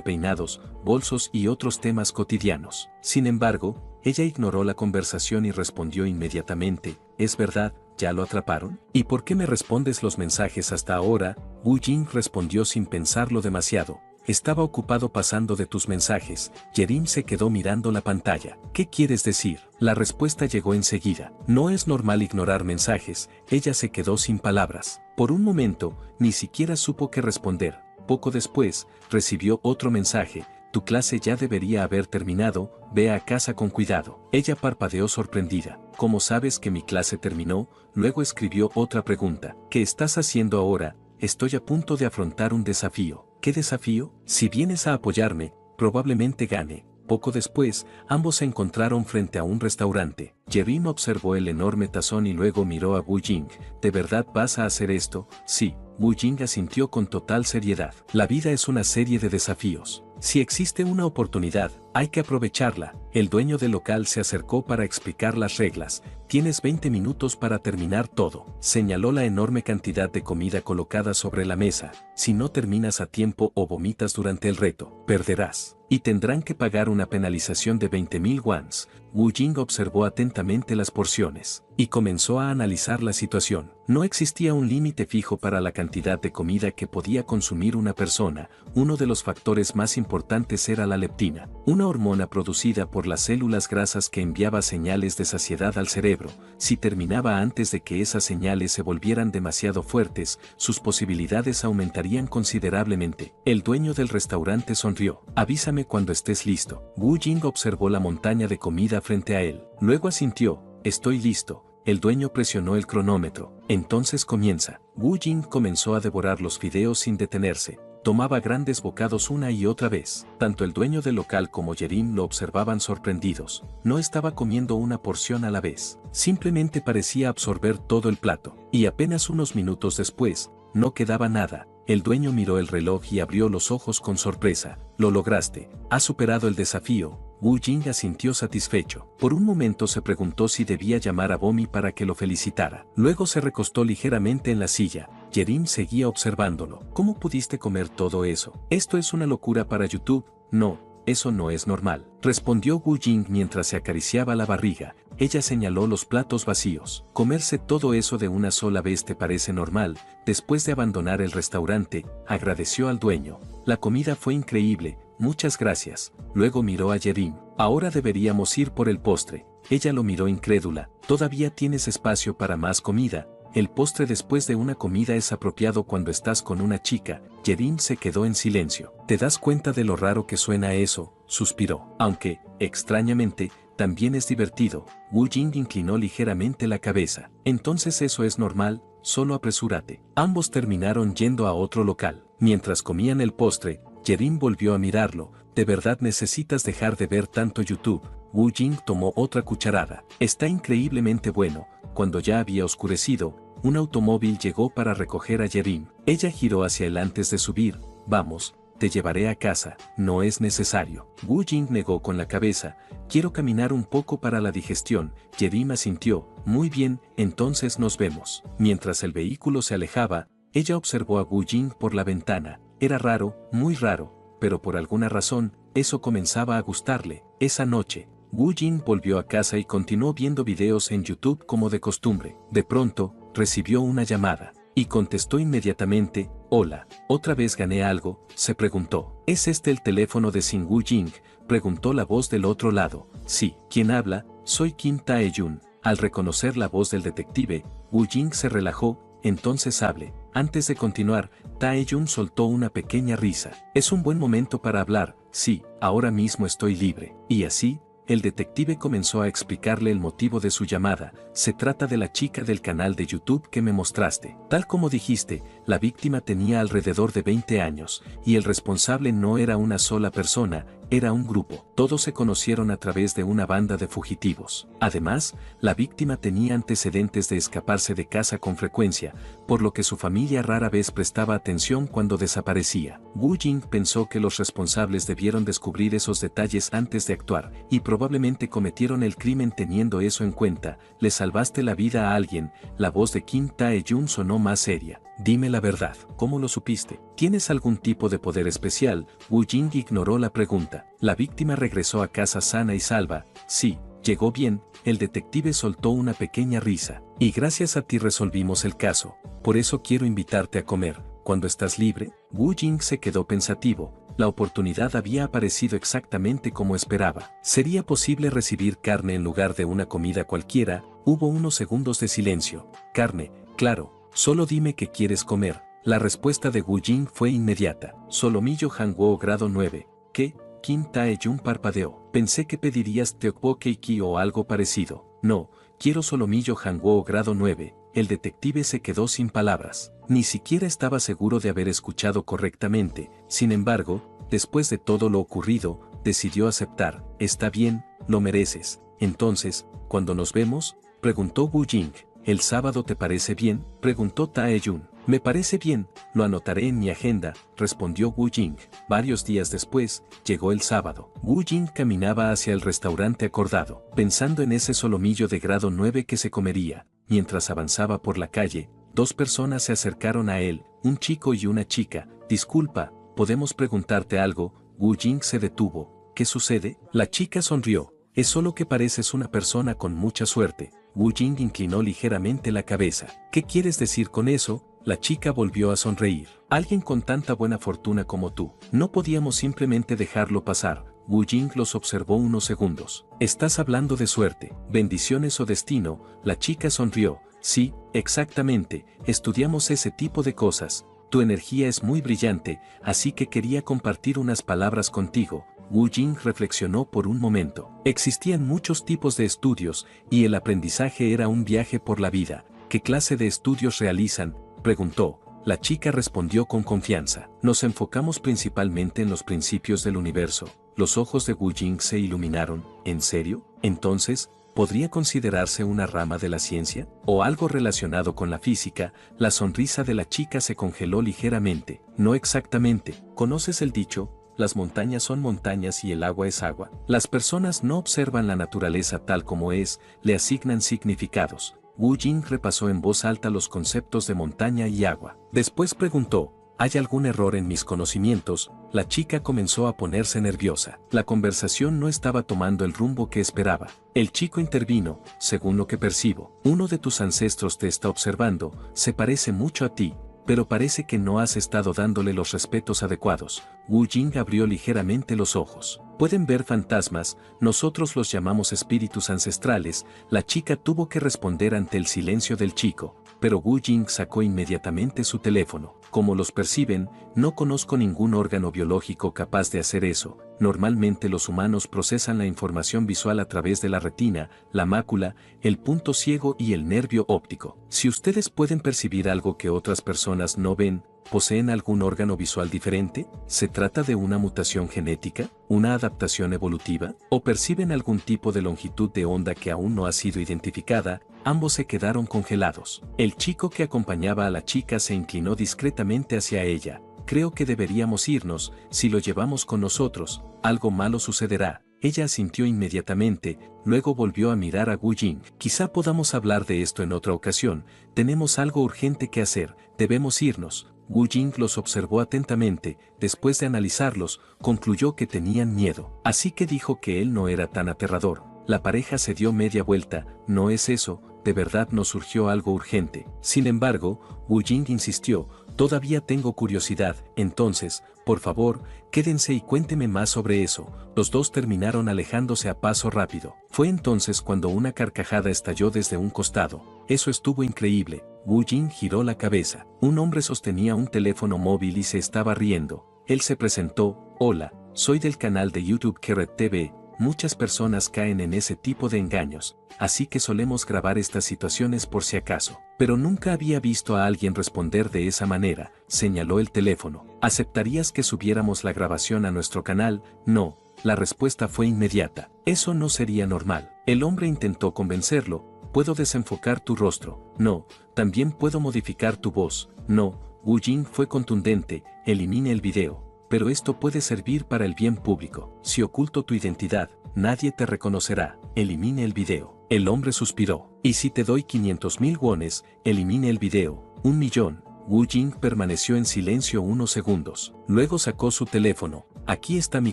[SPEAKER 1] peinados, bolsos y otros temas cotidianos. Sin embargo, ella ignoró la conversación y respondió inmediatamente. ¿Es verdad? ¿Ya lo atraparon? ¿Y por qué me respondes los mensajes hasta ahora? Wu Jing respondió sin pensarlo demasiado. Estaba ocupado pasando de tus mensajes. Yerim se quedó mirando la pantalla. ¿Qué quieres decir? La respuesta llegó enseguida. No es normal ignorar mensajes. Ella se quedó sin palabras. Por un momento, ni siquiera supo qué responder. Poco después, recibió otro mensaje. Tu clase ya debería haber terminado, ve a casa con cuidado. Ella parpadeó sorprendida. ¿Cómo sabes que mi clase terminó? Luego escribió otra pregunta. ¿Qué estás haciendo ahora? Estoy a punto de afrontar un desafío. ¿Qué desafío? Si vienes a apoyarme, probablemente gane. Poco después, ambos se encontraron frente a un restaurante. Yerim observó el enorme tazón y luego miró a Wu Jing. ¿De verdad vas a hacer esto? Sí. Wu Jing asintió con total seriedad. La vida es una serie de desafíos. Si existe una oportunidad, hay que aprovecharla. El dueño del local se acercó para explicar las reglas. Tienes 20 minutos para terminar todo. Señaló la enorme cantidad de comida colocada sobre la mesa. Si no terminas a tiempo o vomitas durante el reto, perderás. Y tendrán que pagar una penalización de 20.000 wons. Wu Jing observó atentamente las porciones y comenzó a analizar la situación. No existía un límite fijo para la cantidad de comida que podía consumir una persona. Uno de los factores más importantes era la leptina, una hormona producida por las células grasas que enviaba señales de saciedad al cerebro. Si terminaba antes de que esas señales se volvieran demasiado fuertes, sus posibilidades aumentarían considerablemente. El dueño del restaurante sonrió. Avísame cuando estés listo. Wu Jing observó la montaña de comida frente a él. Luego asintió. Estoy listo. El dueño presionó el cronómetro. Entonces comienza. Wu Jing comenzó a devorar los fideos sin detenerse. Tomaba grandes bocados una y otra vez. Tanto el dueño del local como Yerim lo observaban sorprendidos. No estaba comiendo una porción a la vez. Simplemente parecía absorber todo el plato. Y apenas unos minutos después, no quedaba nada. El dueño miró el reloj y abrió los ojos con sorpresa. Lo lograste. Has superado el desafío. Wu Jing asintió satisfecho. Por un momento se preguntó si debía llamar a Bomi para que lo felicitara. Luego se recostó ligeramente en la silla. Yerim seguía observándolo. ¿Cómo pudiste comer todo eso? Esto es una locura para YouTube. No, eso no es normal, respondió Wu Jing mientras se acariciaba la barriga. Ella señaló los platos vacíos. Comerse todo eso de una sola vez te parece normal. Después de abandonar el restaurante, agradeció al dueño. La comida fue increíble, muchas gracias. Luego miró a Yerim. Ahora deberíamos ir por el postre. Ella lo miró incrédula. ¿Todavía tienes espacio para más comida? El postre después de una comida es apropiado cuando estás con una chica. Yerim se quedó en silencio. ¿Te das cuenta de lo raro que suena eso? Suspiró. Aunque, extrañamente, también es divertido. Wu Jing inclinó ligeramente la cabeza. Entonces eso es normal, solo apresúrate. Ambos terminaron yendo a otro local. Mientras comían el postre, Yerim volvió a mirarlo. ¿De verdad necesitas dejar de ver tanto YouTube? Wu Jing tomó otra cucharada. Está increíblemente bueno. Cuando ya había oscurecido, un automóvil llegó para recoger a Yerim. Ella giró hacia él antes de subir. Vamos, te llevaré a casa. No es necesario. Wu Jing negó con la cabeza. Quiero caminar un poco para la digestión. Yerim asintió. Muy bien, entonces nos vemos. Mientras el vehículo se alejaba, ella observó a Wu Jing por la ventana. Era raro, muy raro, pero por alguna razón, eso comenzaba a gustarle. Esa noche, Wu Jing volvió a casa y continuó viendo videos en YouTube como de costumbre. De pronto, recibió una llamada, y contestó inmediatamente. Hola, ¿otra vez gané algo?, se preguntó. ¿Es este el teléfono de Sin Wu Jing?, preguntó la voz del otro lado. Sí, ¿quién habla? Soy Kim Tae-jun. Al reconocer la voz del detective, Wu Jing se relajó. Entonces hable. Antes de continuar, Tae-jun soltó una pequeña risa. Es un buen momento para hablar. Sí, ahora mismo estoy libre. Y así, el detective comenzó a explicarle el motivo de su llamada. Se trata de la chica del canal de YouTube que me mostraste. Tal como dijiste, la víctima tenía alrededor de 20 años, y el responsable no era una sola persona, era un grupo. Todos se conocieron a través de una banda de fugitivos. Además, la víctima tenía antecedentes de escaparse de casa con frecuencia, por lo que su familia rara vez prestaba atención cuando desaparecía. Wu Jing pensó que los responsables debieron descubrir esos detalles antes de actuar, y probablemente cometieron el crimen teniendo eso en cuenta. Le salvaste la vida a alguien. La voz de Kim Tae-jun sonó más seria. Dime la verdad, ¿cómo lo supiste? ¿Tienes algún tipo de poder especial? Wu Jing ignoró la pregunta. La víctima regresó a casa sana y salva. Sí, llegó bien. El detective soltó una pequeña risa. Y gracias a ti resolvimos el caso. Por eso quiero invitarte a comer. ¿Cuándo estás libre? Wu Jing se quedó pensativo. La oportunidad había aparecido exactamente como esperaba. ¿Sería posible recibir carne en lugar de una comida cualquiera? Hubo unos segundos de silencio. Carne, claro. Solo dime qué quieres comer. La respuesta de Wu Jing fue inmediata. Solomillo Hanguo grado 9. ¿Qué? Kim Tae-jun parpadeó. Pensé que pedirías tteokbokki o algo parecido. No, quiero solomillo Hanguo grado 9. El detective se quedó sin palabras. Ni siquiera estaba seguro de haber escuchado correctamente. Sin embargo, después de todo lo ocurrido, decidió aceptar. Está bien, lo mereces. Entonces, ¿cuándo nos vemos?, preguntó Wu Jing. ¿El sábado te parece bien?, preguntó Tae-jun. Me parece bien, lo anotaré en mi agenda, respondió Wu Jing. Varios días después, llegó el sábado. Wu Jing caminaba hacia el restaurante acordado, pensando en ese solomillo de grado 9 que se comería. Mientras avanzaba por la calle, dos personas se acercaron a él, un chico y una chica. Disculpa, ¿podemos preguntarte algo? Wu Jing se detuvo. ¿Qué sucede? La chica sonrió. Es solo que pareces una persona con mucha suerte. Wu Jing inclinó ligeramente la cabeza. ¿Qué quieres decir con eso? La chica volvió a sonreír. Alguien con tanta buena fortuna como tú. No podíamos simplemente dejarlo pasar. Wu Jing los observó unos segundos. ¿Estás hablando de suerte, bendiciones o destino? La chica sonrió. Sí, exactamente, estudiamos ese tipo de cosas. Tu energía es muy brillante, así que quería compartir unas palabras contigo. Wu Jing reflexionó por un momento. Existían muchos tipos de estudios, y el aprendizaje era un viaje por la vida. ¿Qué clase de estudios realizan?, preguntó. La chica respondió con confianza. Nos enfocamos principalmente en los principios del universo. Los ojos de Wu Jing se iluminaron. ¿En serio? Entonces, ¿podría considerarse una rama de la ciencia? ¿O algo relacionado con la física? La sonrisa de la chica se congeló ligeramente. No exactamente. ¿Conoces el dicho? las montañas son montañas y el agua es agua. Las personas no observan la naturaleza tal como es, le asignan significados. Wu Jing repasó en voz alta los conceptos de montaña y agua. Después preguntó, ¿hay algún error en mis conocimientos? La chica comenzó a ponerse nerviosa. La conversación no estaba tomando el rumbo que esperaba. El chico intervino, según lo que percibo. Uno de tus ancestros te está observando, se parece mucho a ti, pero parece que no has estado dándole los respetos adecuados. Wu Jing abrió ligeramente los ojos. Pueden ver fantasmas, nosotros los llamamos espíritus ancestrales. La chica tuvo que responder ante el silencio del chico, pero Wu Jing sacó inmediatamente su teléfono. Como los perciben, no conozco ningún órgano biológico capaz de hacer eso. Normalmente los humanos procesan la información visual a través de la retina, la mácula, el punto ciego y el nervio óptico. Si ustedes pueden percibir algo que otras personas no ven, ¿poseen algún órgano visual diferente? ¿Se trata de una mutación genética, una adaptación evolutiva? ¿O perciben algún tipo de longitud de onda que aún no ha sido identificada? Ambos se quedaron congelados. El chico que acompañaba a la chica se inclinó discretamente hacia ella. Creo que deberíamos irnos, si lo llevamos con nosotros, algo malo sucederá. Ella asintió inmediatamente, luego volvió a mirar a Wu Jing. Quizá podamos hablar de esto en otra ocasión, tenemos algo urgente que hacer, debemos irnos. Wu Jing los observó atentamente, después de analizarlos, concluyó que tenían miedo. Así que dijo que él no era tan aterrador. La pareja se dio media vuelta, no es eso, de verdad nos surgió algo urgente. Sin embargo, Wu Jing insistió, todavía tengo curiosidad, entonces, por favor, quédense y cuénteme más sobre eso. Los dos terminaron alejándose a paso rápido. Fue entonces cuando una carcajada estalló desde un costado. Eso estuvo increíble. Wu Jing giró la cabeza. Un hombre sostenía un teléfono móvil y se estaba riendo. Él se presentó, hola, soy del canal de YouTube Carrot TV. Muchas personas caen en ese tipo de engaños, así que solemos grabar estas situaciones por si acaso. Pero nunca había visto a alguien responder de esa manera, señaló el teléfono. ¿Aceptarías que subiéramos la grabación a nuestro canal? No, la respuesta fue inmediata. Eso no sería normal. El hombre intentó convencerlo. ¿Puedo desenfocar tu rostro? No. ¿También puedo modificar tu voz? No. Wu Jing fue contundente, elimine el video. Pero esto puede servir para el bien público. Si oculto tu identidad, nadie te reconocerá. Elimine el video. El hombre suspiró. Y si te doy 500.000 wones, elimine el video. 1.000.000. Wu Jing permaneció en silencio unos segundos. Luego sacó su teléfono. Aquí está mi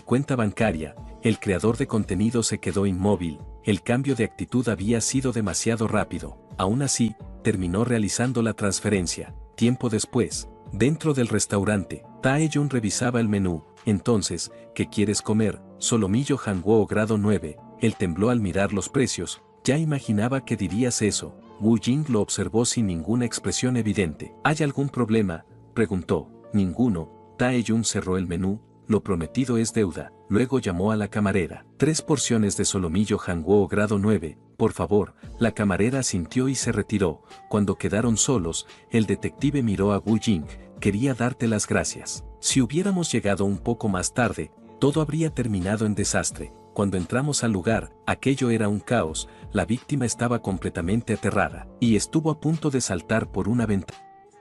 [SPEAKER 1] cuenta bancaria. El creador de contenido se quedó inmóvil. El cambio de actitud había sido demasiado rápido. Aún así, terminó realizando la transferencia. Tiempo después, dentro del restaurante, Taeyun revisaba el menú. Entonces, ¿qué quieres comer? Solomillo Hanguo grado 9. Él tembló al mirar los precios. Ya imaginaba que dirías eso. Wu Jing lo observó sin ninguna expresión evidente. ¿Hay algún problema?, preguntó. Ninguno. Taeyun cerró el menú. Lo prometido es deuda. Luego llamó a la camarera. 3 porciones de solomillo Hanguo grado 9, por favor. La camarera asintió y se retiró. Cuando quedaron solos, el detective miró a Wu Jing. Quería darte las gracias. Si hubiéramos llegado un poco más tarde, todo habría terminado en desastre. Cuando entramos al lugar, aquello era un caos. La víctima estaba completamente aterrada y estuvo a punto de saltar por una ventana.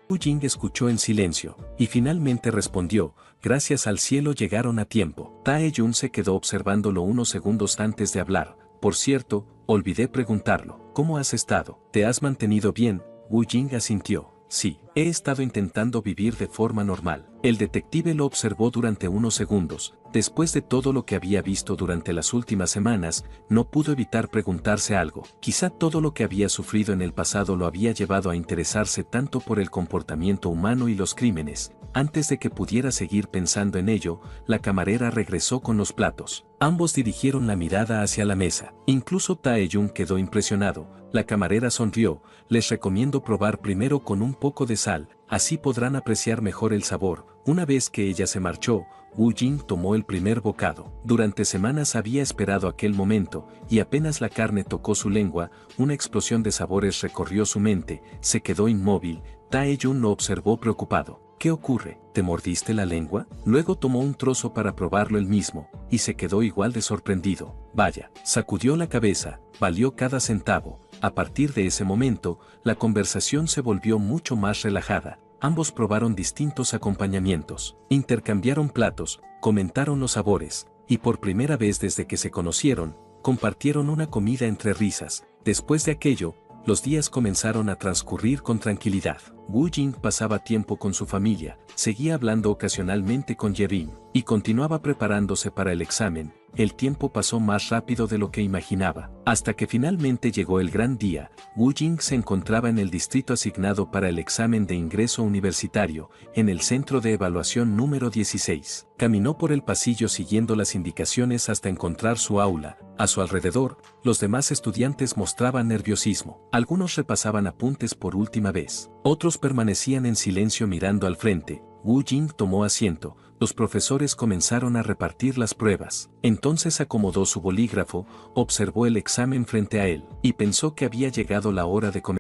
[SPEAKER 1] Wu Jing escuchó en silencio, y finalmente respondió, gracias al cielo llegaron a tiempo. Taeyun se quedó observándolo unos segundos antes de hablar. Por cierto, olvidé preguntarlo, ¿cómo has estado? ¿Te has mantenido bien? Wu Jing asintió. Sí, he estado intentando vivir de forma normal. El detective lo observó durante unos segundos. Después de todo lo que había visto durante las últimas semanas, no pudo evitar preguntarse algo. Quizá todo lo que había sufrido en el pasado lo había llevado a interesarse tanto por el comportamiento humano y los crímenes. Antes de que pudiera seguir pensando en ello, la camarera regresó con los platos. Ambos dirigieron la mirada hacia la mesa. Incluso Taeyun quedó impresionado. La camarera sonrió. Les recomiendo probar primero con un poco de sal, así podrán apreciar mejor el sabor. Una vez que ella se marchó, Wu Jing tomó el primer bocado. Durante semanas había esperado aquel momento, y apenas la carne tocó su lengua, una explosión de sabores recorrió su mente. Se quedó inmóvil. Taeyun lo observó preocupado. ¿Qué ocurre? ¿Te mordiste la lengua? Luego tomó un trozo para probarlo él mismo, y se quedó igual de sorprendido. Vaya, sacudió la cabeza, valió cada centavo. A partir de ese momento, la conversación se volvió mucho más relajada. Ambos probaron distintos acompañamientos, intercambiaron platos, comentaron los sabores, y por primera vez desde que se conocieron, compartieron una comida entre risas. Después de aquello, los días comenzaron a transcurrir con tranquilidad. Wu Jing pasaba tiempo con su familia, seguía hablando ocasionalmente con Yerin, y continuaba preparándose para el examen. El tiempo pasó más rápido de lo que imaginaba. Hasta que finalmente llegó el gran día, Wu Jing se encontraba en el distrito asignado para el examen de ingreso universitario, en el centro de evaluación número 16. Caminó por el pasillo siguiendo las indicaciones hasta encontrar su aula. A su alrededor, los demás estudiantes mostraban nerviosismo. Algunos repasaban apuntes por última vez. Otros permanecían en silencio mirando al frente. Wu Jing tomó asiento. Los profesores comenzaron a repartir las pruebas. Entonces acomodó su bolígrafo, observó el examen frente a él, y pensó que había llegado la hora de comenzar.